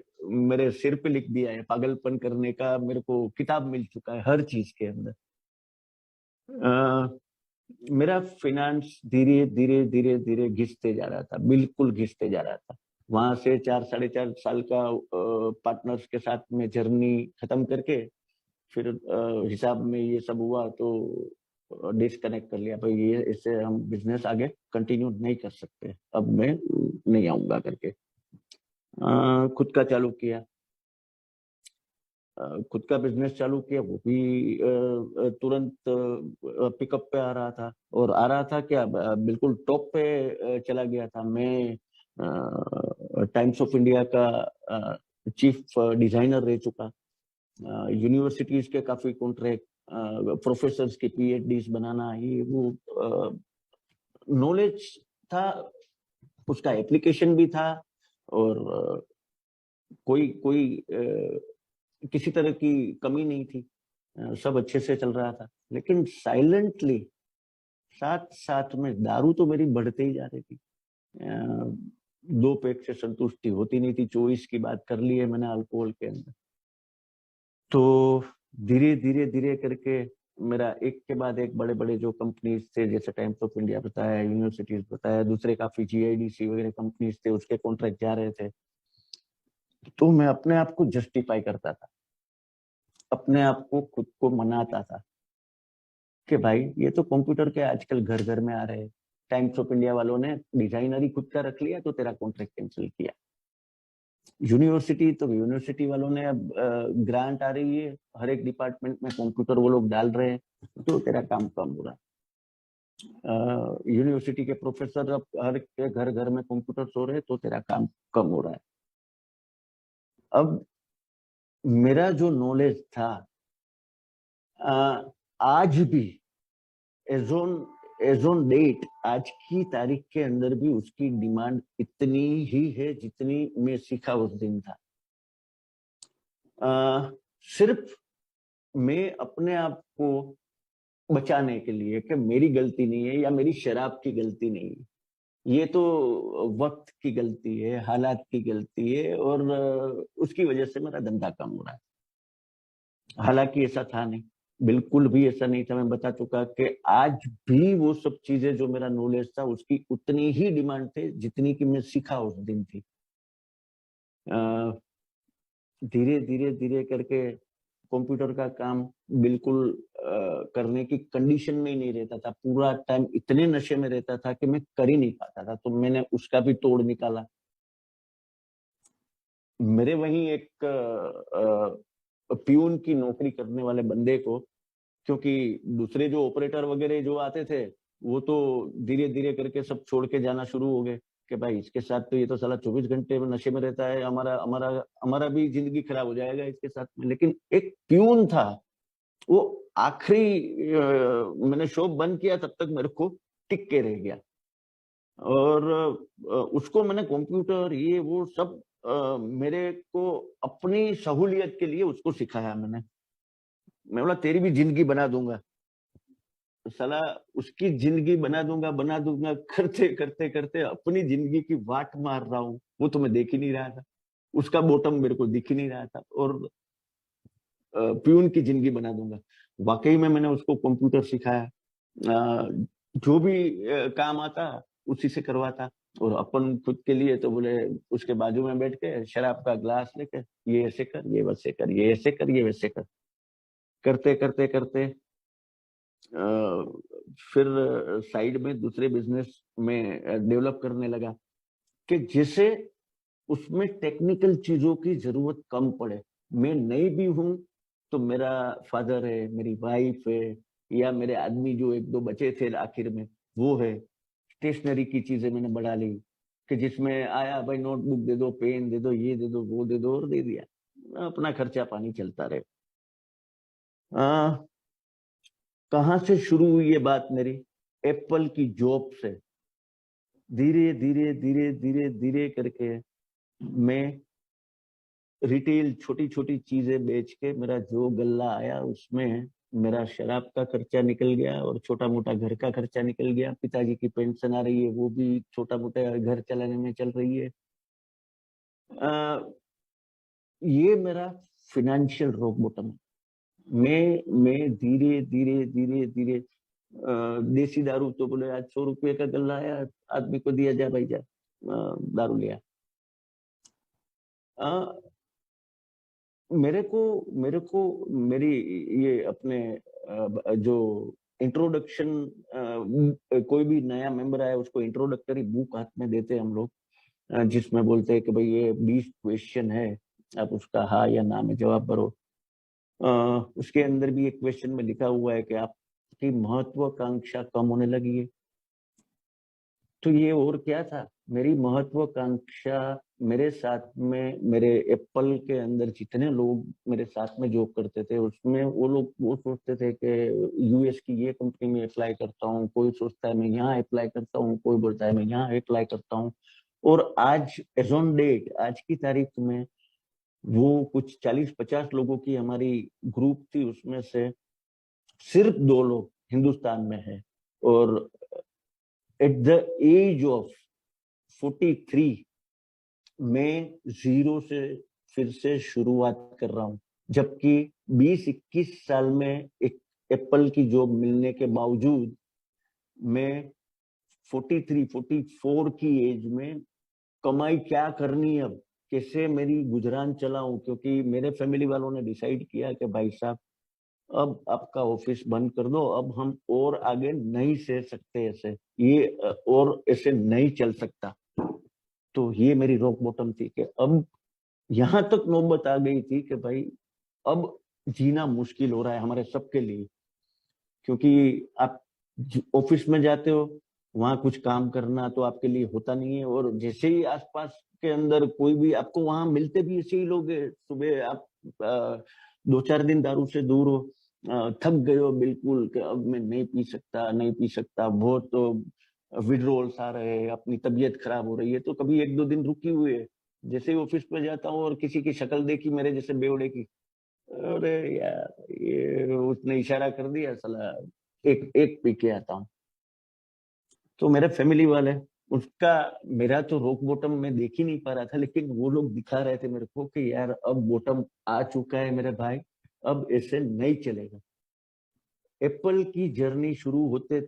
मेरे सिर पे लिख दिया है। पागलपन करने का मेरे को किताब मिल चुका है हर चीज के अंदर। मेरा फिनांस धीरे धीरे धीरे धीरे घिसते जा रहा था, बिल्कुल घिसते जा रहा था। वहां से 4 साढ़े 4 साल का पार्टनर्स के साथ में जर्नी खत्म करके फिर हिसाब में ये सब हुआ तो डिस्कनेक्ट कर लिया। भाई ये इससे हम बिजनेस आगे कंटिन्यू नहीं कर सकते, अब मैं नहीं आऊंगा करके खुद का चालू किया। खुद का बिजनेस चालू किया, वो भी तुरंत पिकअप पे आ रहा था, और आ रहा था क्या, बिल्कुल टॉप पे चला गया था। मैं टाइम्स ऑफ इंडिया का चीफ डिजाइनर रह चुका। यूनिवर्सिटीज के काफी कॉन्ट्रैक्ट, प्रोफेसर की पीएचडीज बनाना, ये वो नॉलेज था, उसका एप्लीकेशन भी था, और कोई कोई किसी तरह की कमी नहीं थी। सब अच्छे से चल रहा था, लेकिन साइलेंटली साथ साथ में दारू तो मेरी बढ़ते ही जा रही थी। 2 पैक से संतुष्टि होती नहीं थी। चॉइस की बात कर ली है मैंने अल्कोहल के अंदर। तो धीरे धीरे धीरे करके मेरा एक के बाद एक बड़े बड़े जो कंपनीज थे, जैसे टाइम्स ऑफ इंडिया बताया, यूनिवर्सिटीज बताया, दूसरे काफी जीआईडीसी वगैरह कंपनीज थे, उसके कॉन्ट्रैक्ट जा रहे थे। तो मैं अपने आप को जस्टिफाई करता था, अपने आप को खुद को मनाता था कि भाई ये तो कंप्यूटर के आजकल घर घर में आ रहे हैं। टाइम्स ऑफ इंडिया वालों ने डिजाइनर ही खुद का रख लिया तो तेरा कॉन्ट्रैक्ट कैंसिल किया। यूनिवर्सिटी वालों ने अब ग्रांट आ रही है, हर एक डिपार्टमेंट में कंप्यूटर वो लोग डाल रहे हैं तो तेरा काम कम हो रहा है। यूनिवर्सिटी के प्रोफेसर अब हर के घर घर में कंप्यूटर हो रहे हैं तो तेरा काम कम हो रहा है। अब मेरा जो नॉलेज था, आज भी एज ऑन डेट, आज की तारीख के अंदर भी उसकी डिमांड इतनी ही है जितनी मैं सीखा उस दिन था। सिर्फ मैं अपने आप को बचाने के लिए कि मेरी गलती नहीं है या मेरी शराब की गलती नहीं है, ये तो वक्त की गलती है, हालात की गलती है, और उसकी वजह से मेरा धंधा कम हो रहा है। हालांकि ऐसा था नहीं, बिल्कुल भी ऐसा नहीं था। मैं बता चुका कि आज भी वो सब चीजें जो मेरा नॉलेज था उसकी उतनी ही डिमांड थे जितनी कि मैं सीखा उस दिन थी। धीरे धीरे धीरे करके कंप्यूटर का काम बिल्कुल करने की कंडीशन में ही नहीं रहता था। पूरा टाइम इतने नशे में रहता था कि मैं कर ही नहीं पाता था, तो मैंने उसका भी तोड़ निकाला। मेरे वहीं एक प्यून की नौकरी करने वाले बंदे को, क्योंकि दूसरे जो ऑपरेटर वगैरह जो आते थे वो तो धीरे धीरे करके सब छोड़ के जाना शुरू हो गए कि भाई इसके साथ तो ये तो साला 24 घंटे में नशे में रहता है, हमारा हमारा हमारा भी जिंदगी खराब हो जाएगा इसके साथ में। लेकिन एक प्यून था वो आखिरी मैंने शो बंद किया तब तक मेरे को टिक के रह गया। और उसको मैंने कंप्यूटर ये वो सब मेरे को अपनी सहूलियत के लिए उसको सिखाया मैंने। मैं बोला तेरी भी जिंदगी बना दूंगा। साला उसकी जिंदगी बना दूंगा करते करते करते अपनी जिंदगी की वाट मार रहा हूँ, वो तो मैं देख ही नहीं रहा था। उसका बॉटम मेरे को दिख ही नहीं रहा था, और प्यून की जिंदगी बना दूंगा। वाकई में मैंने उसको कंप्यूटर सिखाया। जो भी काम आता उसी से करवाता। और अपन खुद के लिए तो बोले उसके बाजू में बैठ के शराब का ग्लास लेके, ये ऐसे कर, ये वैसे कर, ये ऐसे कर, ये वैसे कर, करते करते करते फिर साइड में दूसरे बिजनेस में डेवलप करने लगा कि जैसे उसमें टेक्निकल चीजों की जरूरत कम पड़े। मैं नहीं भी हूं तो मेरा फादर है, मेरी वाइफ है, या मेरे आदमी जो एक दो बचे थे आखिर में वो है। स्टेशनरी की चीजें मैंने बढ़ा ली कि जिसमें आया भाई नोटबुक दे दो, पेन दे दो, ये दे दो, वो दे दो, और दे दिया, अपना खर्चा पानी चलता रहे। कहाँ से शुरू हुई ये बात मेरी? एप्पल की जॉब से। धीरे धीरे धीरे धीरे धीरे करके मैं रिटेल छोटी छोटी चीजें बेच के मेरा जो गल्ला आया उसमें मेरा शराब का खर्चा निकल गया, और छोटा मोटा घर का खर्चा निकल गया। पिताजी की पेंशन आ रही है, वो भी छोटा मोटा घर चलाने में चल रही है। आ, ये मेरा फिनेंशियल रॉक बॉटम है। मैं धीरे धीरे धीरे धीरे देसी दारू तो बोले आज 100 रुपये का गल्ला आया, आदमी को दिया, जा भाई जा, दारू लिया। मेरे को मेरी ये अपने जो इंट्रोडक्शन, कोई भी नया मेंबर आया उसको इंट्रोडक्टरी बुक हाथ में देते हैं हम लोग, जिसमें बोलते हैं कि भाई ये 20 क्वेश्चन है, आप उसका हाँ या ना में जवाब भरो। अ, उसके अंदर भी एक क्वेश्चन में लिखा हुआ है कि आपकी महत्वाकांक्षा कम होने लगी है। तो ये और क्या था, मेरी महत्वाकांक्षा, मेरे साथ में मेरे एप्पल के अंदर जितने लोग मेरे साथ में जॉब करते थे उसमें वो लोग वो सोचते थे कि यूएस की ये कंपनी में अप्लाई करता हूँ, कोई सोचता है मैं यहाँ अप्लाई करता हूँ, कोई बोलता है मैं यहाँ अप्लाई करता हूँ। और आज एज ऑन डेट, आज की तारीख में, वो कुछ 40-50 लोगों की हमारी ग्रुप थी, उसमें से सिर्फ 2 लोग हिंदुस्तान में है। और एट द एज ऑफ 43 मैं जीरो से फिर से शुरुआत कर रहा हूं। जबकि 20-21 साल में एक एप्पल की जॉब मिलने के बावजूद मैं 43-44 की एज में कमाई क्या करनी, अब कैसे मेरी गुजरान चलाऊं, क्योंकि मेरे फैमिली वालों ने डिसाइड किया कि भाई साहब अब आपका ऑफिस बंद कर दो, अब हम और आगे नहीं सह सकते ऐसे, ये और ऐसे नहीं चल सकता। तो ये मेरी रॉक बॉटम थी कि अब यहां तक नौबत आ गई थी कि भाई अब जीना मुश्किल हो रहा है हमारे सबके लिए। क्योंकि आप ऑफिस में जाते हो, वहां कुछ काम करना तो आपके लिए होता नहीं है, और जैसे ही आसपास के अंदर कोई भी आपको वहां मिलते भी ऐसे ही लोग हैं। सुबह आप 2-4 दिन दारू से दूर हो, थक गए हो बिल्कुल कि अब मैं नहीं पी सकता, नहीं पी सकता, बहुत तो विड्रोल्स आ रहे हैं, अपनी तबीयत खराब हो रही है, तो कभी 1-2 दिन रुकी हुई है। जैसे ही ऑफिस पे जाता हूँ और किसी की शक्ल देखी मेरे जैसे बेवड़े की, अरे यार ये उसने इशारा कर दिया, साला एक एक पी के आता हूँ। तो मेरे फैमिली वाले, उसका, मेरा तो रोक बॉटम में देख ही नहीं पा रहा था, लेकिन वो लोग दिखा रहे थे मेरे को कि यार अब बॉटम आ चुका है मेरे भाई, अब ऐसे नहीं चलेगा। एप्पल की जर्नी शुरू होते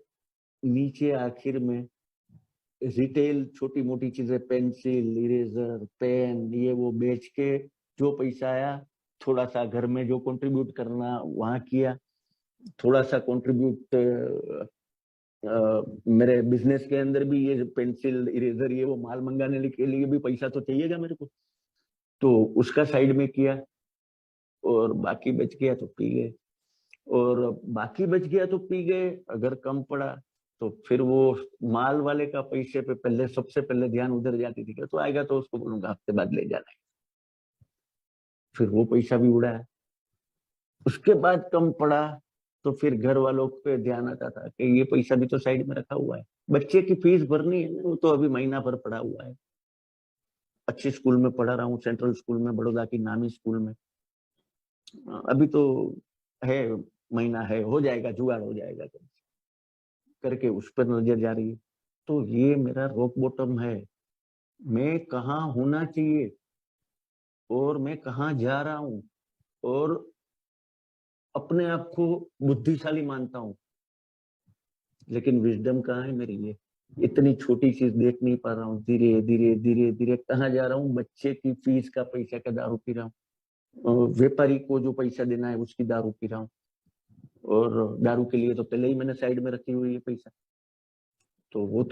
नीचे आखिर में रिटेल छोटी मोटी चीजें, पेंसिल, इरेजर, पेन, ये वो बेच के जो पैसा आया, थोड़ा सा घर में जो कंट्रीब्यूट करना वहां किया, थोड़ा सा कंट्रीब्यूट मेरे बिजनेस के अंदर भी, ये पेंसिल इरेजर ये वो माल मंगाने के लिए भी पैसा तो चाहिएगा मेरे को, तो उसका साइड में किया। और बाकी बच गया तो पी गए, और बाकी बच गया तो पी गए, अगर कम पड़ा तो फिर वो माल वाले का पैसे पे पहले, सबसे पहले ध्यान उधर जाती थी कि तो आएगा तो उसको बोलूंगा हफ्ते बाद ले जाना है। फिर वो पैसा भी उड़ाया। उसके बाद कम पड़ा तो फिर घर वालों पे ध्यान आता था कि ये पैसा भी तो साइड में रखा हुआ है, बच्चे की फीस भरनी है ना, वो तो अभी महीना भर पड़ा हुआ है। अच्छे स्कूल में पढ़ा रहा हूँ, सेंट्रल स्कूल में, बड़ौदा की नामी स्कूल में। अभी तो है, महीना है, हो जाएगा, जुगाड़ हो जाएगा करके उस पर नजर जा रही है। तो ये मेरा रॉक बॉटम है, मैं कहाँ होना चाहिए और मैं कहाँ जा रहा हूँ, और अपने आप को बुद्धिशाली मानता हूँ, लेकिन विजडम कहाँ है मेरी? ये इतनी छोटी चीज देख नहीं पा रहा हूँ, धीरे धीरे धीरे धीरे कहाँ जा रहा हूँ? बच्चे की फीस का पैसा का दारू पी रहा हूँ, व्यापारी को जो पैसा देना है उसकी दारू पी रहा हूँ, और दारू के लिए तो पहले ही मैंने साइड में रखी हुई है पैसा। तो वो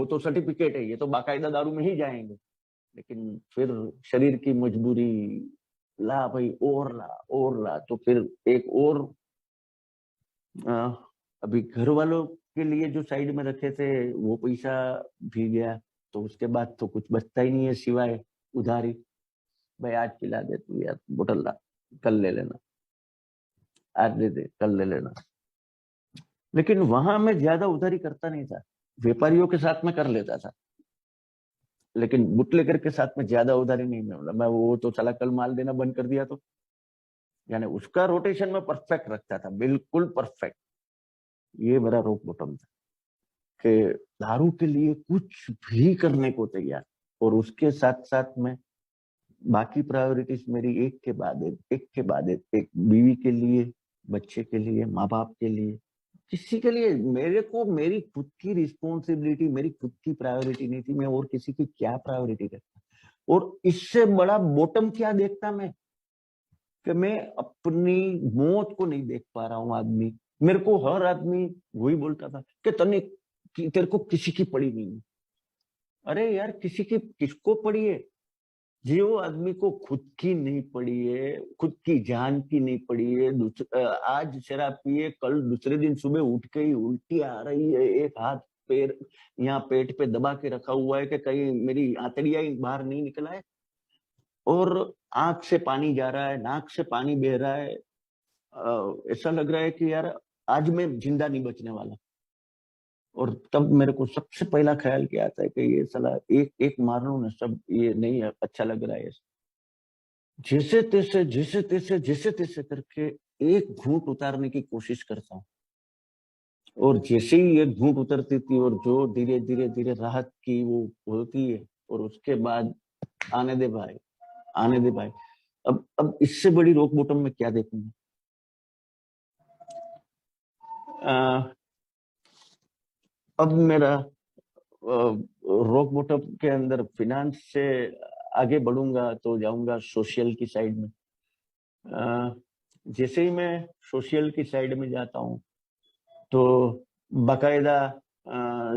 तो सर्टिफिकेट है, ये तो बाकायदा दारू में ही जाएंगे। लेकिन फिर शरीर की मजबूरी, ला भाई और ला और ला, तो फिर एक और आ, अभी घर वालों के लिए जो साइड में रखे थे वो पैसा भी गया। तो उसके बाद तो कुछ बचता ही नहीं है सिवाय उधारी। भाई आज पिला दे तू यार, बोतल ला, कल ले लेना, आज दे दे कल ले लेना। लेकिन वहां मैं ज्यादा उधारी करता नहीं था, व्यापारियों के साथ में कर लेता था, लेकिन बुटलेगर के साथ में ज्यादा उधारी नहीं। मैं वो तो चला कल माल देना बंद कर दिया, तो यानी उसका रोटेशन में परफेक्ट रखता था, बिल्कुल परफेक्ट। ये मेरा रोक बॉटम था कि दारू के लिए कुछ भी करने को तैयार, और उसके साथ साथ में बाकी प्रायोरिटीज मेरी एक के बाद एक बीवी के लिए, बच्चे के लिए, माँ बाप के लिए, किसी के लिए मेरे को मेरी खुद की रिस्पॉन्सिबिलिटी, मेरी खुद की प्रायोरिटी नहीं थी। मैं और किसी की क्या प्रायोरिटी रखता? और इससे बड़ा बॉटम क्या देखता मैं, कि मैं अपनी मौत को नहीं देख पा रहा हूँ। आदमी, मेरे को हर आदमी वही बोलता था कि तेरे को किसी की पड़ी नहीं है। अरे यार, किसी की किसको पड़ी है? जो आदमी को खुद की नहीं पड़ी है, खुद की जान की नहीं पड़ी है, आज शराब पिए, कल दूसरे दिन सुबह उठ के ही उल्टी आ रही है, एक हाथ पैर यहाँ पेट पे दबा के रखा हुआ है कि कहीं मेरी आंतड़ियां ही बाहर नहीं निकला है, और आंख से पानी जा रहा है, नाक से पानी बह रहा है। ऐसा लग रहा है कि यार आज मैं जिंदा नहीं बचने वाला। और तब मेरे को सबसे पहला ख्याल क्या आता है कि ये साला एक एक मार लूं ना, सब ये नहीं है, अच्छा लग रहा है। जैसे तैसे करके एक घूंट उतारने की कोशिश करता हूँ, और जैसे ही एक घूंट उतरती थी और जो धीरे धीरे धीरे राहत की वो होती है, और उसके बाद आने दे भाई, आने दे भाई। अब इससे बड़ी रोक बॉटम में क्या देखूंगा? अब मेरा रॉक बॉटम के अंदर फिनांस से आगे बढ़ूंगा तो जाऊंगा सोशल की साइड में। अ, जैसे ही मैं सोशल की साइड में जाता हूँ तो बाकायदा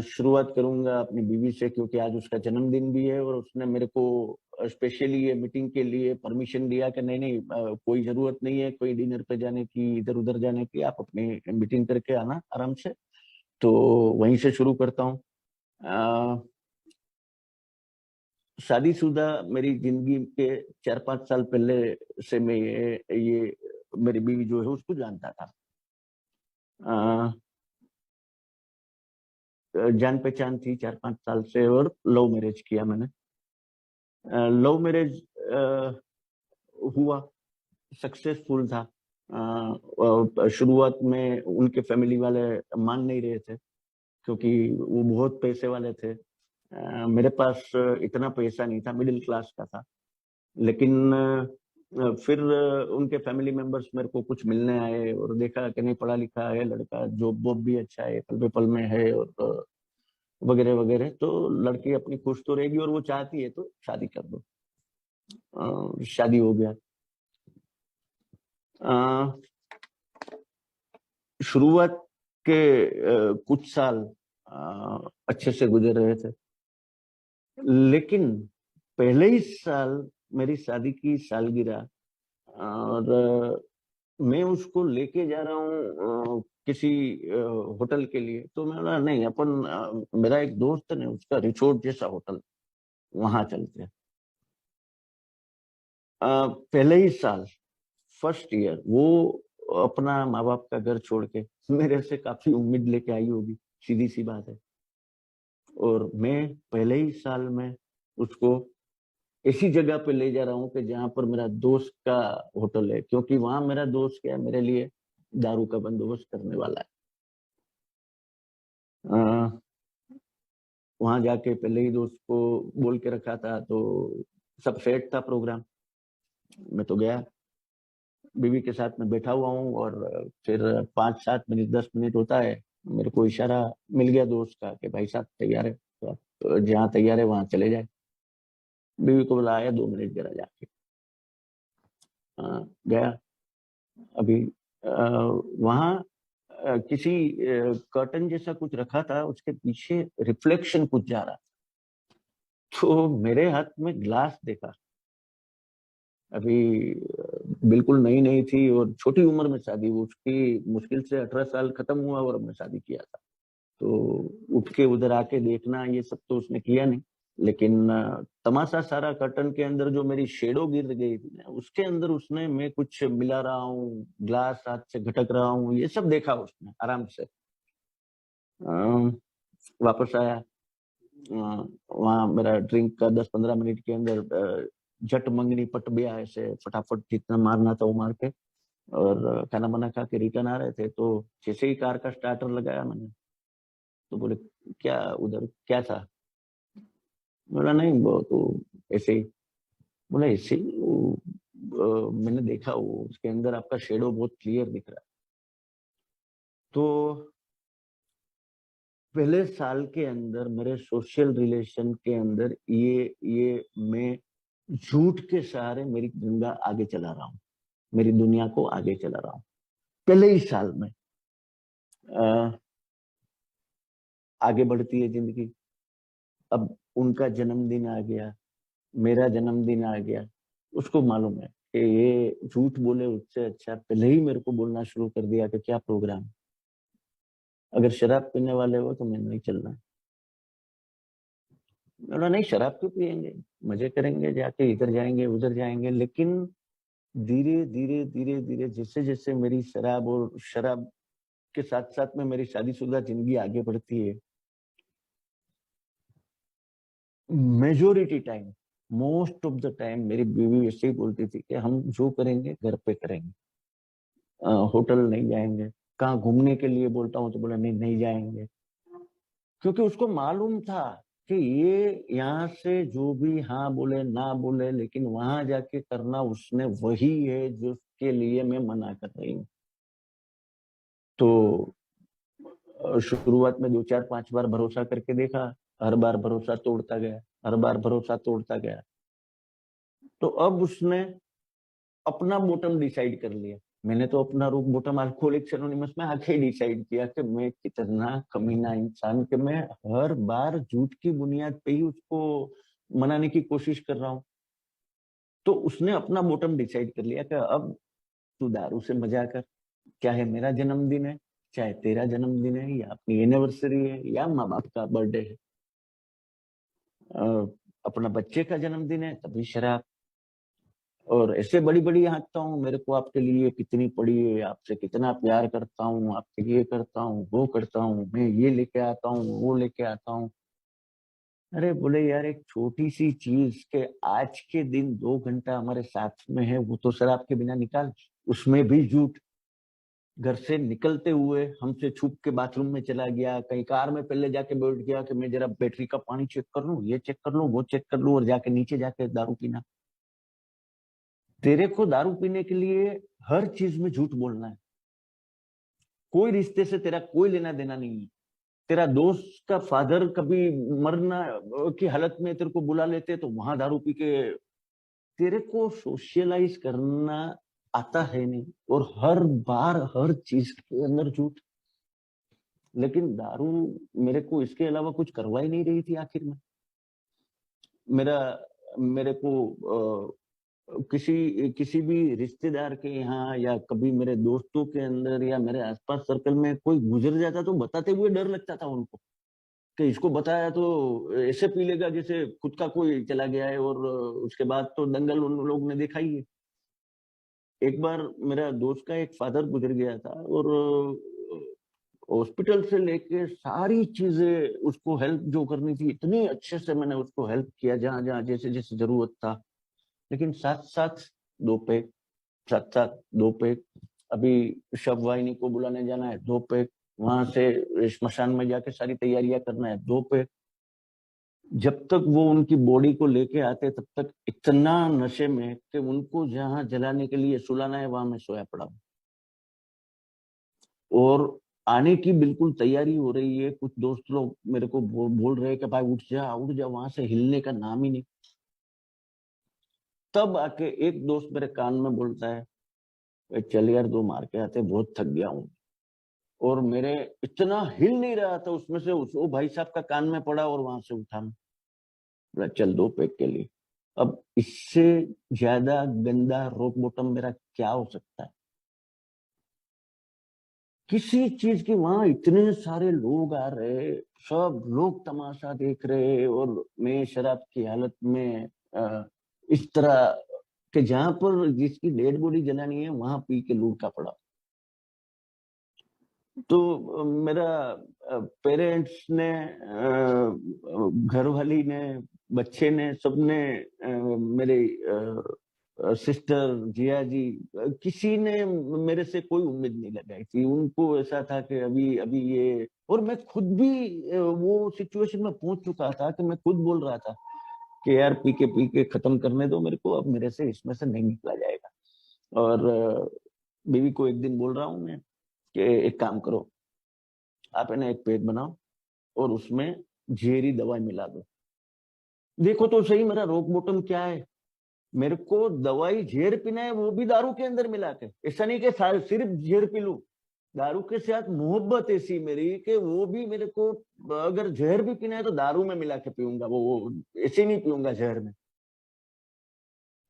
शुरुआत करूंगा अपनी बीवी से, क्योंकि आज उसका जन्मदिन भी है, और उसने मेरे को स्पेशली ये मीटिंग के लिए परमिशन दिया कि नहीं नहीं, कोई जरूरत नहीं है कोई डिनर पे जाने की, इधर उधर जाने की, आप अपनी मीटिंग करके आना आराम से। तो वहीं से शुरू करता हूँ। शादीशुदा मेरी जिंदगी के 4-5 साल पहले से मैं ये मेरी बीवी जो है उसको जानता था। जान पहचान थी 4-5 साल से, और लव मैरिज किया मैंने। लव मैरिज हुआ, सक्सेसफुल था। शुरुआत में उनके फैमिली वाले मान नहीं रहे थे, क्योंकि वो बहुत पैसे वाले थे। मेरे पास इतना पैसा नहीं था, मिडिल क्लास का था। लेकिन फिर उनके फैमिली मेंबर्स मेरे को कुछ मिलने आए, और देखा कि नहीं, पढ़ा लिखा है लड़का, जॉब वॉब भी अच्छा है, पल पे पल में है, और वगैरह वगैरह। तो लड़की अपनी खुश तो रहेगी, और वो चाहती है तो शादी कर दो। शादी हो गया। अ, शुरुआत के कुछ साल अच्छे से गुजर रहे थे, लेकिन पहले ही साल मेरी शादी की सालगिरह, और मैं उसको लेके जा रहा हूँ किसी होटल के लिए। तो मैं बोला नहीं, अपन मेरा एक दोस्त ने उसका रिसोर्ट जैसा होटल, वहां चलते हैं। पहले ही साल, फर्स्ट ईयर, वो अपना माँ बाप का घर छोड़ के मेरे से काफी उम्मीद लेके आई होगी, सीधी सी बात है। और मैं पहले ही साल में उसको ऐसी जगह पे ले जा रहा हूँ कि जहाँ पर मेरा दोस्त का होटल है, क्योंकि वहां मेरा दोस्त क्या है, मेरे लिए दारू का बंदोबस्त करने वाला है। वहां जाके पहले ही दोस्त को बोल के रखा था, तो सब सेट था प्रोग्राम। मैं तो गया, बीवी के साथ में बैठा हुआ हूँ, और फिर 5-7 मिनट 10 मिनट होता है, मेरे को इशारा मिल गया दोस्त का कि भाई साहब तैयार है, तो आप जहाँ तैयार है वहां चले जाए। बीवी को बुलाया, 2 मिनट जरा जाके गया। अभी वहां किसी कर्टन जैसा कुछ रखा था, उसके पीछे रिफ्लेक्शन कुछ जा रहा, तो मेरे हाथ में ग्लास देखा। अभी बिल्कुल नई नई थी और छोटी उम्र में शादी, उसकी मुश्किल से 18 साल खत्म हुआ और हमने शादी किया था। तो उठ के उधर आके देखना ये सब तो उसने किया नहीं, लेकिन तमाशा सारा कर्टन के अंदर जो मेरी शेडो गिर गई थी ना, उसके अंदर उसने, मैं कुछ मिला रहा हूँ, ग्लास हाथ से घटक रहा हूँ, ये सब देखा उसने आराम से। वापस आया, वहाँ मेरा ड्रिंक का 10-15 मिनट के अंदर झट मंगनी पट गया, ऐसे फटाफट जितना मारना था वो मार के, और खाना बना खा के रिटर्न आ रहे थे, तो जैसे ही कार का स्टार्टर लगाया मैंने, तो बोले क्या उधर क्या था? बोला नहीं, वो तो ऐसे ही। बोला ऐसे ही मैंने देखा, वो उसके अंदर आपका शेडो बहुत क्लियर दिख रहा है। तो पहले साल के अंदर मेरे सोशल रिलेशन के अंदर ये मैं झूठ के सहारे मेरी गंगा आगे चला रहा हूँ, मेरी दुनिया को आगे चला रहा हूँ पहले ही साल में। आ, आगे बढ़ती है जिंदगी। अब उनका जन्मदिन आ गया, मेरा जन्मदिन आ गया। उसको मालूम है कि ये झूठ बोले उससे अच्छा पहले ही मेरे को बोलना शुरू कर दिया कि क्या प्रोग्राम, अगर शराब पीने वाले हो तो मैं नहीं चलना। बोला नहीं, शराब क्यों पियेंगे, मजे करेंगे, जाके इधर जाएंगे उधर जाएंगे। लेकिन धीरे धीरे धीरे धीरे जैसे जैसे मेरी शराब और शराब के साथ साथ में मेरी शादीशुदा जिंदगी आगे बढ़ती है, majority time, most of the time मेरी बीवी ऐसे ही बोलती थी कि हम जो करेंगे घर पे करेंगे, होटल नहीं जाएंगे। कहाँ घूमने के लिए बोलता हूँ तो बोला नहीं नहीं जाएंगे, क्योंकि उसको मालूम था कि ये यहाँ से जो भी हाँ बोले ना बोले, लेकिन वहां जाके करना उसने वही है जिसके लिए मैं मना कर रही हूँ। तो शुरुआत में 2-4-5 बार भरोसा करके देखा, हर बार भरोसा तोड़ता गया, हर बार भरोसा तोड़ता गया। तो अब उसने अपना बॉटम डिसाइड कर लिया। मैंने तो अपना रूप बॉटम अल्कोहलिक्स एनोनिमस में आके डिसाइड किया कि मैं कितना कमीना इंसान, कि मैं हर बार झूठ की बुनियाद पे ही उसको मनाने की कोशिश कर रहा हूँ। तो उसने अपना बॉटम डिसाइड कर लिया कि अब तू दारू से मजा कर, चाहे मेरा जन्मदिन है, चाहे तेरा जन्मदिन है, या अपनी एनिवर्सरी है, या माँ बाप का बर्थडे है, अपना बच्चे का जन्मदिन है, तभी शराब। और ऐसे बड़ी बड़ी हाँकता हूँ, मेरे को आपके लिए कितनी पड़ी है, आपसे कितना प्यार करता हूँ, आपके लिए करता हूँ, वो करता हूँ, मैं ये लेके आता हूँ, वो लेके आता हूँ। अरे बोले यार, एक छोटी सी चीज के आज के दिन 2 घंटा हमारे साथ में है, वो तो शराब के बिना निकाल। उसमें भी झूठ। घर से निकलते हुए हमसे छुप के बाथरूम में चला गया, कहीं कार में पहले जाके बैठ गया कि मैं जरा बैटरी का पानी चेक कर लूं, ये चेक कर लूं, वो चेक कर लूं, और जाके नीचे जाके दारू पीना। तेरे को दारू पीने के लिए हर चीज में झूठ बोलना है। कोई रिश्ते से तेरा कोई लेना देना नहीं है। तेरा दोस्त का फादर कभी मरना की हालत में तेरे को बुला लेते तो वहां दारू पी के। तेरे को सोशलाइज करना आता है नहीं, और हर बार हर चीज के अंदर झूठ। लेकिन दारू मेरे को इसके अलावा कुछ करवा ही नहीं रही थी आखिर में। मेरा मेरे को किसी किसी भी रिश्तेदार के यहाँ, या कभी मेरे दोस्तों के अंदर, या मेरे आसपास सर्कल में कोई गुजर जाता तो बताते हुए डर लगता था उनको, कि इसको बताया तो ऐसे पी लेगा जैसे खुद का कोई चला गया है, और उसके बाद तो दंगल उन लोग ने देखा ही है। एक बार मेरा दोस्त का एक फादर गुजर गया था, और हॉस्पिटल से लेके सारी चीजें उसको हेल्प जो करनी थी इतनी अच्छे से मैंने उसको हेल्प किया, जहां जहां जैसे जैसे जरूरत था। लेकिन साथ साथ दो पैक, साथ साथ दो पैक, अभी शव वाहिनी को बुलाने जाना है, दो पैक, वहां से स्मशान में जाके सारी तैयारियां करना है, दो पैक। जब तक वो उनकी बॉडी को लेके आते तब तक इतना नशे में कि उनको जहां जलाने के लिए सुलाना है वहां मैं सोया पड़ा हूं। और आने की बिल्कुल तैयारी हो रही है, कुछ दोस्त लोग मेरे को बोल रहे हैं कि भाई उठ जा, वहां से हिलने का नाम ही नहीं। तब आके एक दोस्त मेरे कान में बोलता है, "ए, चल यार, दो मार के आते, बहुत थक गया हूँ।" और मेरे इतना हिल नहीं रहा था उसमें से, उस वो भाई साहब का कान में पड़ा और वहां से उठा मैं, बोला चल दो पैक के लिए। अब इससे ज्यादा गंदा रोक बॉटम मेरा क्या हो सकता है? किसी चीज की, वहां इतने सारे लोग आ रहे, सब लोग तमाशा देख रहे, और मैं शराब की हालत में इस तरह कि जहां पर जिसकी डेड बॉडी जलानी है वहां पी के लूट का पड़ा। तो मेरा पेरेंट्स ने, घर वाली ने, बच्चे ने, सबने, मेरे सिस्टर, जिया जी, किसी ने मेरे से कोई उम्मीद नहीं लगाई थी। उनको ऐसा था कि अभी अभी ये, और मैं खुद भी वो सिचुएशन में पहुंच चुका था कि मैं खुद बोल रहा था कि यार पी के खत्म करने दो मेरे को, अब मेरे से इसमें से नहीं निकला जाएगा। और बीवी को एक दिन बोल रहा हूँ मैं कि एक काम करो, आप है ना एक पेट बनाओ और उसमें जहरी दवाई मिला दो, देखो तो सही मेरा रोक बॉटम क्या है। मेरे को दवाई जहर पीना है, वो भी दारू के अंदर मिला के। ऐसा नहीं कि सिर्फ जहर पी लूं, दारू के साथ मोहब्बत ऐसी मेरी कि वो भी मेरे को, अगर जहर भी पीना है तो दारू में मिला के पीऊंगा, वो ऐसे नहीं पीऊंगा जहर में।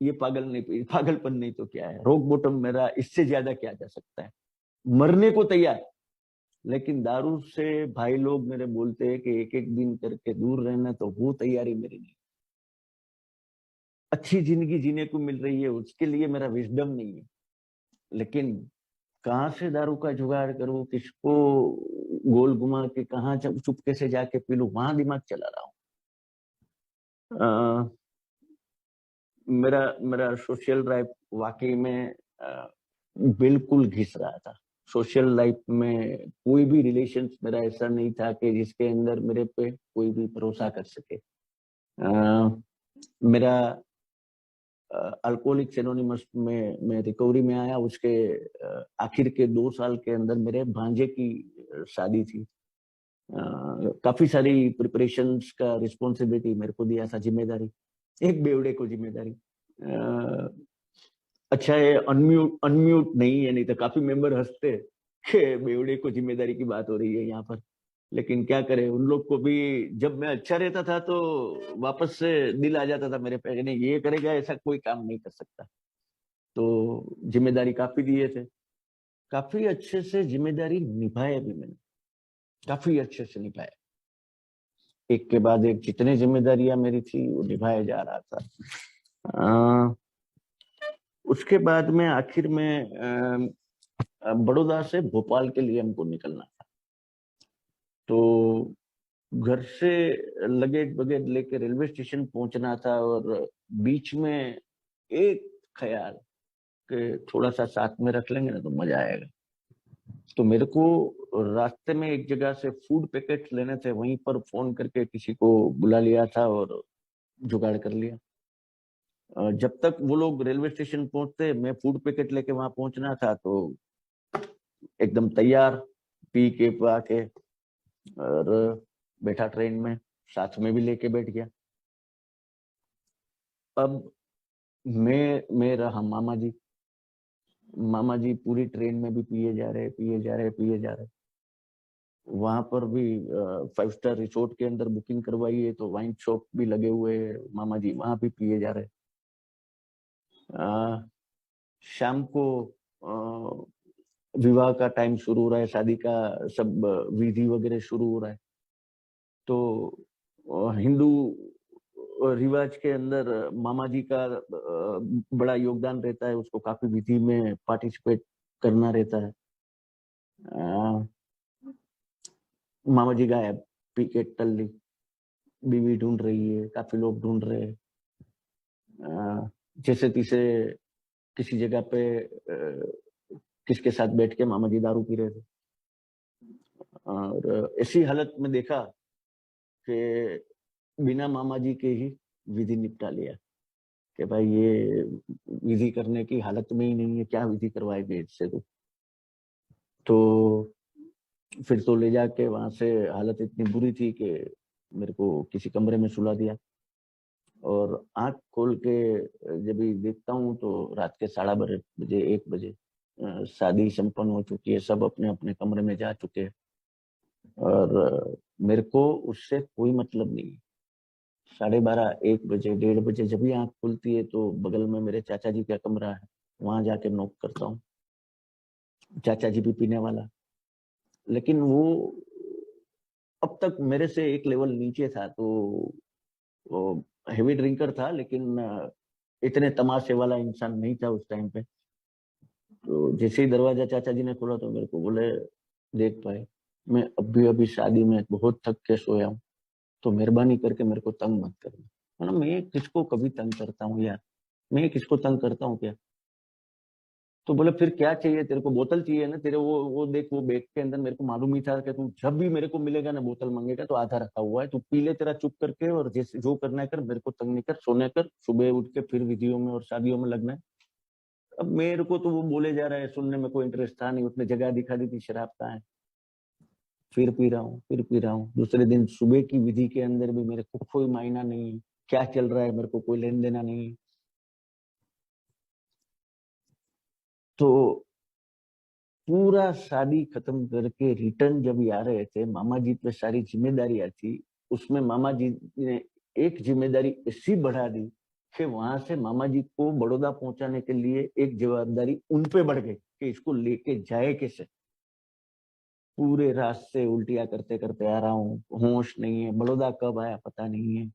ये पागल नहीं पी, पागलपन नहीं तो क्या है? रोक बॉटम मेरा इससे ज्यादा क्या जा सकता है? मरने को तैयार। लेकिन दारू से भाई लोग मेरे बोलते हैं कि एक एक दिन करके दूर रहना, तो वो तैयारी मेरी नहीं। अच्छी जिंदगी जीने को मिल रही है, उसके लिए मेरा विजडम नहीं है। लेकिन कहाँ से दारू का जुगाड़ करूं, किसको गोल घुमा के कहाँ चुपके से जाके पी लूं, वहां दिमाग चला रहा हूँ। मेरा मेरा सोशल लाइफ वाकई में बिल्कुल घिस रहा था। सोशल लाइफ में कोई भी रिलेशन मेरा ऐसा नहीं था कि जिसके अंदर मेरे पे कोई भी भरोसा कर सके। मेरा अल्कोहलिक्स एनोनिमस में मैं रिकवरी में आया, उसके आखिर के 2 साल के अंदर मेरे भांजे की शादी थी। काफी सारी प्रिपरेशंस का रिस्पॉन्सिबिलिटी मेरे को दिया था, जिम्मेदारी, एक बेवड़े को जिम्मेदारी। अच्छा है अनम्यूट अनम्यूट नहीं है, नहीं तो काफी मेंबर हंसते कि बेवड़े को जिम्मेदारी की बात हो रही है यहाँ पर। लेकिन क्या करे, उन लोग को भी जब मैं अच्छा रहता था तो वापस से दिल आ जाता था मेरे पे, नहीं ये करेगा, ऐसा कोई काम नहीं कर सकता। तो जिम्मेदारी काफी दिए थे, काफी अच्छे से जिम्मेदारी निभाए भी मैंने, काफी अच्छे से निभाया। एक के बाद एक जितनी जिम्मेदारियां मेरी थी वो निभाया जा रहा था। उसके बाद में आखिर में बड़ौदा से भोपाल के लिए हमको निकलना था। तो घर से लगेज वगैरह लेके रेलवे स्टेशन पहुंचना था, और बीच में एक ख्याल कि थोड़ा सा साथ में रख लेंगे ना तो मजा आएगा। तो मेरे को रास्ते में एक जगह से फूड पैकेट लेने थे, वहीं पर फोन करके किसी को बुला लिया था और जुगाड़ कर लिया। जब तक वो लोग रेलवे स्टेशन पहुंचते मैं फूड पैकेट लेके वहां पहुंचना था, तो एकदम तैयार, पी के पा के, और बैठा ट्रेन में, साथ में भी लेके बैठ गया। अब मैं रहा मामा जी पूरी ट्रेन में भी पिए जा रहे, पिए जा रहे, पिए जा रहे। वहां पर भी 5 स्टार रिसोर्ट के अंदर बुकिंग करवाई है, तो वाइन शॉप भी लगे हुए हैं, मामा जी वहां भी पिए जा रहे। अ, शाम को विवाह का टाइम शुरू हो रहा है, शादी का सब विधि वगैरह शुरू हो रहा है। तो हिंदू रिवाज के अंदर मामा जी का बड़ा योगदान रहता है, उसको काफी विधि में पार्टिसिपेट करना रहता है। मामा जी गायब, पी के टल्ली, बीवी ढूंढ रही है, काफी लोग ढूंढ रहे हैं। जैसे तीसे किसी जगह पे किसके साथ बैठ के मामा जी दारू पी रहे थे, और ऐसी हालत में देखा कि बिना मामा जी के ही विधि निपटा लिया कि भाई ये विधि करने की हालत में ही नहीं है, क्या विधि करवाएगी इससे। तो फिर तो ले जाके वहां से हालत इतनी बुरी थी कि मेरे को किसी कमरे में सुला दिया, और आंख खोल के जब भी देखता हूँ तो रात के 12:30 बजे 1 बजे शादी संपन्न हो चुकी है, सब अपने अपने कमरे में जा चुके हैं, और मेरे को उससे कोई मतलब नहीं है। 12:30 1 बजे 1:30 बजे जब भी आंख खुलती है तो बगल में मेरे चाचा जी का कमरा है, वहां जाके नॉक करता हूँ। चाचा जी भी पीने वाला, लेकिन वो अब तक मेरे से एक लेवल नीचे था, तो वो हेवी ड्रिंकर था, लेकिन इतने तमाशे वाला इंसान नहीं था उस टाइम पे। तो जैसे ही दरवाजा चाचा जी ने खोला तो मेरे को बोले, देख भाई, मैं अभी अभी शादी में बहुत थक के सोया हूँ, तो मेहरबानी करके मेरे को तंग मत करना। मतलब मैं किसको कभी तंग करता हूँ यार? मैं किसको तंग करता हूँ क्या? तो बोले फिर क्या चाहिए तेरे को? बोतल चाहिए ना तेरे? वो देख, वो बैग के अंदर मेरे को मालूम ही था कि तू जब भी मेरे को मिलेगा ना बोतल मांगेगा, तो आधा रखा हुआ है, तू पी ले तेरा चुप करके, और जैसे जो करना है कर, मेरे को तंग नहीं कर, सोने कर, सुबह उठ के फिर विधियों में और शादियों में लगना है। अब मेरे को तो वो बोले जा रहा है, सुनने में कोई इंटरेस्ट था नहीं, उसने जगह दिखा दी थी शराब कहाँ है। फिर पी रहा हूँ, फिर पी रहा हूँ। दूसरे दिन सुबह की विधि के अंदर भी मेरे को कोई मायना नहीं है, क्या चल रहा है मेरे को कोई लेन देना नहीं है। तो पूरा शादी खत्म करके रिटर्न जब आ रहे थे, मामा जी पे सारी जिम्मेदारियां थी, उसमें मामा जी ने एक जिम्मेदारी ऐसी बढ़ा दी कि वहां से मामा जी को बड़ौदा पहुंचाने के लिए एक जवाबदारी उन पे बढ़ गई कि इसको लेके जाए कैसे। पूरे रास्ते उल्टियां करते करते आ रहा हूँ, होश नहीं है, बड़ौदा कब आया पता नहीं है।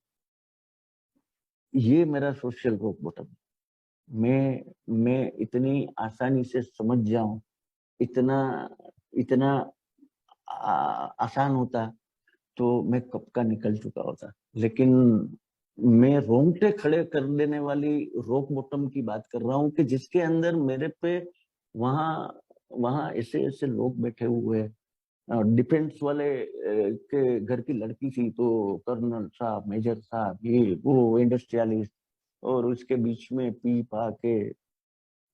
ये मेरा सोशल रॉक बॉटम। मैं इतनी आसानी से समझ जाऊं, इतना इतना आसान होता तो मैं कब का निकल चुका होता। लेकिन मैं रोंगटे खड़े कर देने वाली रॉक बॉटम की बात कर रहा हूँ कि जिसके अंदर मेरे पे वहां वहां ऐसे ऐसे लोग बैठे हुए हैं। डिफेंस वाले के घर की लड़की थी, तो कर्नल साहब, मेजर साहब, ये वो इंडस्ट्रियलिस्ट, और उसके बीच में पी पा के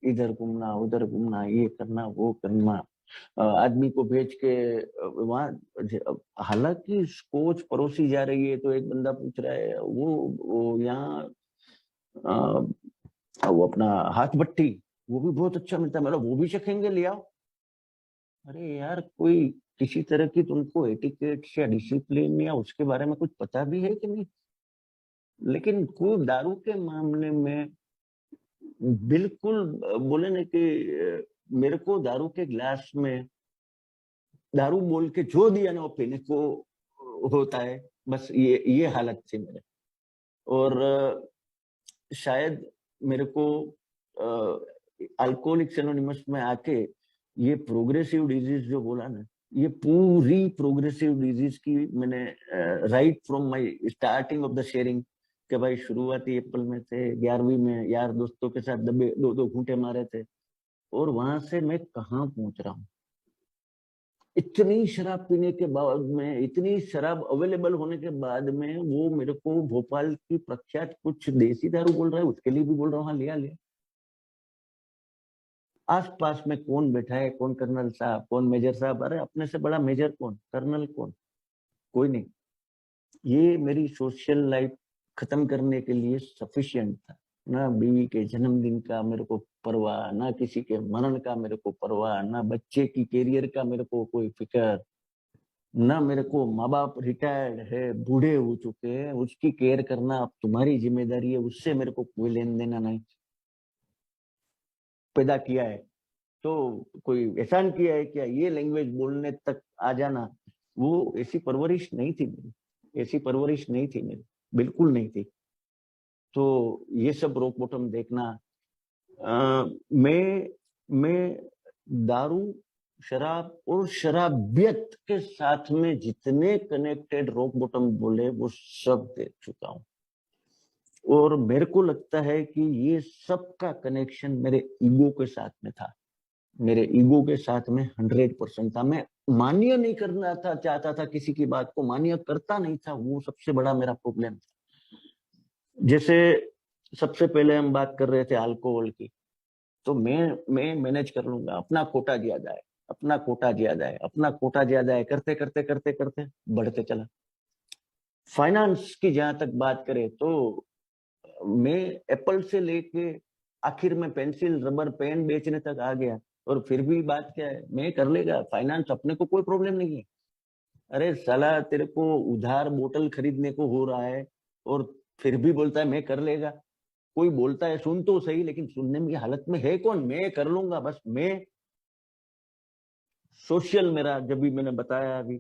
इधर घूमना उधर घूमना, ये करना वो करना, आदमी को भेज के वहां। हालांकि कोच परोसी जा रही है, तो एक बंदा पूछ रहा है, वो यहाँ वो अपना हाथ भट्टी, वो भी बहुत अच्छा मिलता है, मतलब वो भी चखेंगे, ले आओ। अरे यार, कोई किसी तरह की तुमको एटिकेट या डिसिप्लिन या उसके बारे में कुछ पता भी है कि नहीं? लेकिन कोई दारू के मामले में बिल्कुल बोले ना कि मेरे को दारू के ग्लास में दारू बोल के जो दिया ना वो पीने को होता है। बस ये हालत थी मेरे। और शायद मेरे को अल्कोहलिक्स एनोनिमस में आके ये प्रोग्रेसिव डिजीज जो बोला ना, ये पूरी प्रोग्रेसिव डिजीज की मैंने right from my starting of the sharing, कि भाई शुरुआती एप्पल में थे, 11वीं में यार दोस्तों के साथ दबे दो दो घूंटे मारे थे, और वहां से मैं कहाँ पहुंच रहा हूँ। इतनी शराब पीने के बाद में, इतनी शराब अवेलेबल होने के बाद में, वो मेरे को भोपाल की प्रख्यात कुछ देसी दारू बोल रहा है, उसके लिए भी बोल रहा हूँ हाँ लिया लिया। आस पास में कौन बैठा है, कौन कर्नल साहब, कौन मेजर साहब, अरे अपने से बड़ा मेजर कौन, कर्नल कौन? कोई नहीं। ये मेरी सोशल लाइफ खत्म करने के लिए सफिशिएंट था। ना बीवी के जन्मदिन का मेरे को परवाह, ना किसी के मरण का मेरे को परवाह, ना बच्चे की कैरियर का मेरे को कोई फिक्र, ना मेरे को। माँ बाप रिटायर्ड है, बूढ़े हो चुके हैं, उसकी केयर करना अब तुम्हारी जिम्मेदारी है, उससे मेरे को कोई लेन देना नहीं। पैदा किया है तो कोई एहसान किया है क्या, ये लैंग्वेज बोलने तक आ जाना? वो ऐसी परवरिश नहीं थी मेरी, ऐसी परवरिश नहीं थी मेरी, बिल्कुल नहीं थी। तो ये सब रॉक बॉटम देखना। मैं दारू, शराब और शराबियत के साथ में जितने कनेक्टेड रॉक बॉटम बोले वो सब देख चुका हूं, और मेरे को लगता है कि ये सब का कनेक्शन मेरे ईगो के साथ में था। मेरे ईगो के साथ में 100% था। मैं मान्य नहीं करना था, चाहता था किसी की बात को, मान्य करता नहीं था, वो सबसे बड़ा मेरा प्रॉब्लम था। जैसे सबसे पहले हम बात कर रहे थे अल्कोहल की, तो मैं मैनेज कर लूंगा, अपना कोटा दिया जाए, अपना कोटा दिया जाए, अपना कोटा दिया जाए, करते करते करते करते बढ़ते चला। फाइनेंस की जहां तक बात करें तो मैं एप्पल से लेके आखिर में पेंसिल, रबर, पेन बेचने तक आ गया, और फिर भी बात क्या है, मैं कर लेगा फाइनेंस, अपने को कोई प्रॉब्लम नहीं है। अरे साला, तेरे को उधार बोतल खरीदने को हो रहा है और फिर भी बोलता है मैं कर लेगा। कोई बोलता है सुन तो सही, लेकिन सुनने में हालत में है कौन? मैं कर लूंगा बस। मैं सोशल मेरा, जब भी मैंने बताया अभी,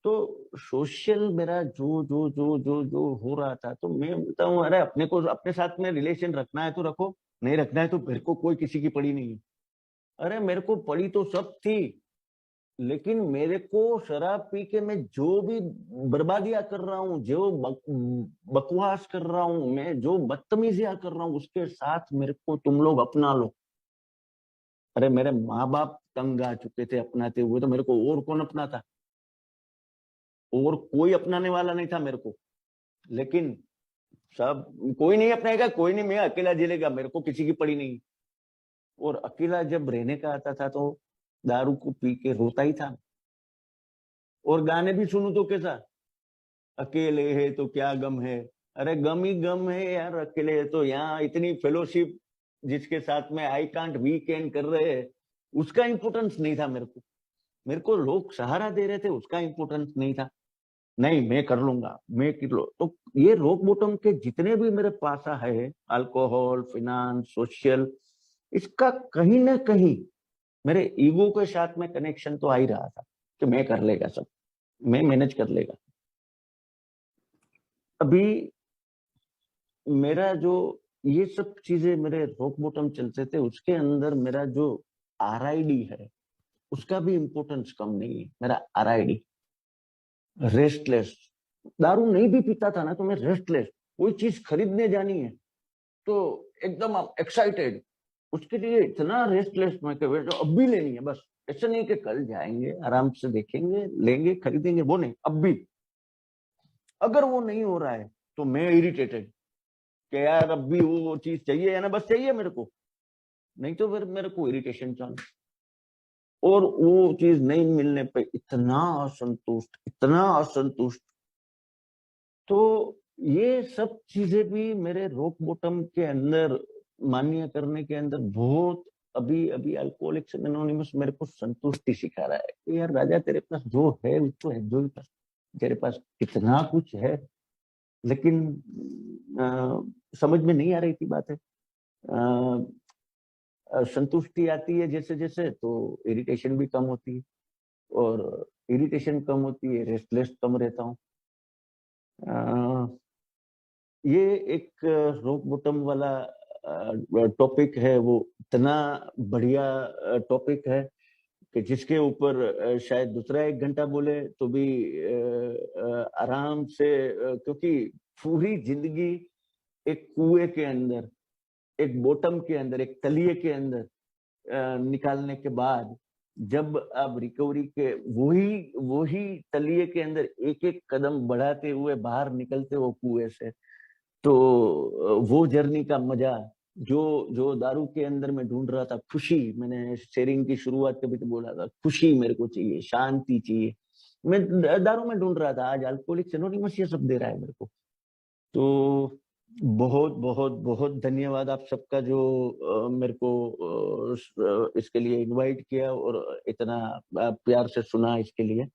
तो सोशल मेरा जो जो जो जो जो हो रहा था, तो मैं बोलता हूँ अरे अपने को अपने साथ में रिलेशन रखना है तो रखो, नहीं रखना है तो मेरे को कोई किसी की पड़ी नहीं है। अरे मेरे को पड़ी तो सब थी, लेकिन मेरे को शराब पी के मैं जो भी बर्बादियां कर रहा हूँ, जो बकवास कर रहा हूँ, मैं जो बदतमीजियां कर रहा हूँ, उसके साथ मेरे को तुम लोग अपना लो। अरे मेरे माँ बाप तंग आ चुके थे अपनाते हुए, तो मेरे को और कौन अपनाता? और कोई अपनाने वाला नहीं था मेरे को। लेकिन सब, कोई नहीं अपनाएगा, कोई नहीं, मैं अकेला झेलेगा, मेरे को किसी की पड़ी नहीं। और अकेला जब रहने का आता था तो दारू को पी के रोता ही था। और गाने भी सुनू तो कैसा, अकेले है तो क्या गम है। अरे गम ही गम है यार, अकेले है तो। यहाँ इतनी फेलोशिप जिसके साथ में आई कांट वी कैन कर रहे हैं, उसका इंपोर्टेंस नहीं था मेरे को। मेरे को लोग सहारा दे रहे थे, उसका इंपोर्टेंस नहीं था। नहीं, मैं कर लूंगा, मैं कर लो। तो ये रोक बॉटम के जितने भी मेरे पासा है, अल्कोहल, फिनांस, सोशल, इसका कहीं ना कहीं मेरे ईगो के साथ में कनेक्शन तो आ ही रहा था कि मैं कर लेगा सब, मैं मैनेज कर लेगा। अभी मेरा जो ये सब चीजें मेरे रॉक बॉटम चलते थे, उसके अंदर मेरा जो आरआईडी है, उसका भी इंपॉर्टेंस कम नहीं है। मेरा आरआईडी रेस्टलेस, दारू नहीं भी पीता था ना तो मैं रेस्टलेस। कोई चीज खरीदने जानी है तो एकदम एक्साइटेड, उसके लिए इतना रेस्टलेस मैं कि तो अब भी लेनी है बस। ऐसा नहीं कि कल जाएंगे आराम से देखेंगे लेंगे खरीदेंगे, वो नहीं, अब भी। अगर वो नहीं हो रहा है तो मैं इरिटेटेड कि यार अब भी वो चीज चाहिए है ना, बस चाहिए मेरे को, नहीं तो फिर मेरे को इरिटेशन चालू। और वो चीज नहीं मिलने पे इतना असंतुष्ट, इतना असंतुष्ट। तो ये सब चीजें भी मेरे रॉक बॉटम के अंदर मान्य करने के अंदर बहुत, अभी अभी अल्कोहलिक्स एनोनिमस मेरे को संतुष्टि सिखा रहा है कि यार राजा, तेरे पास जो है उसको एंजॉय कर। तेरे पास इतना कुछ है, लेकिन समझ में नहीं आ रही थी बात है। संतुष्टि आती है जैसे जैसे, तो इरिटेशन भी कम होती है, और इरिटेशन कम होती है, रेस्टलेस कम रहता हूँ। ये एक रॉक बॉटम वाला टॉपिक है, वो इतना बढ़िया टॉपिक है कि जिसके ऊपर शायद दूसरा 1 घंटा बोले तो भी आराम से, क्योंकि पूरी जिंदगी एक कुएं के अंदर, एक बॉटम के अंदर, एक तलिए के अंदर निकालने के बाद, जब आप रिकवरी के वही वही तलिए के अंदर एक एक कदम बढ़ाते हुए बाहर निकलते हो कुएं से, तो वो जर्नी का मजा, जो जो दारू के अंदर मैं ढूंढ रहा था, खुशी, मैंने शेयरिंग की शुरुआत कभी तो बोला था, खुशी मेरे को चाहिए, शांति चाहिए, मैं दारू में ढूंढ रहा था, आज अल्कोहलिक्स एनोनिमस ये सब दे रहा है मेरे को। तो बहुत बहुत बहुत धन्यवाद आप सबका, जो मेरे को इसके लिए इनवाइट किया और इतना प्यार से सुना इसके लिए।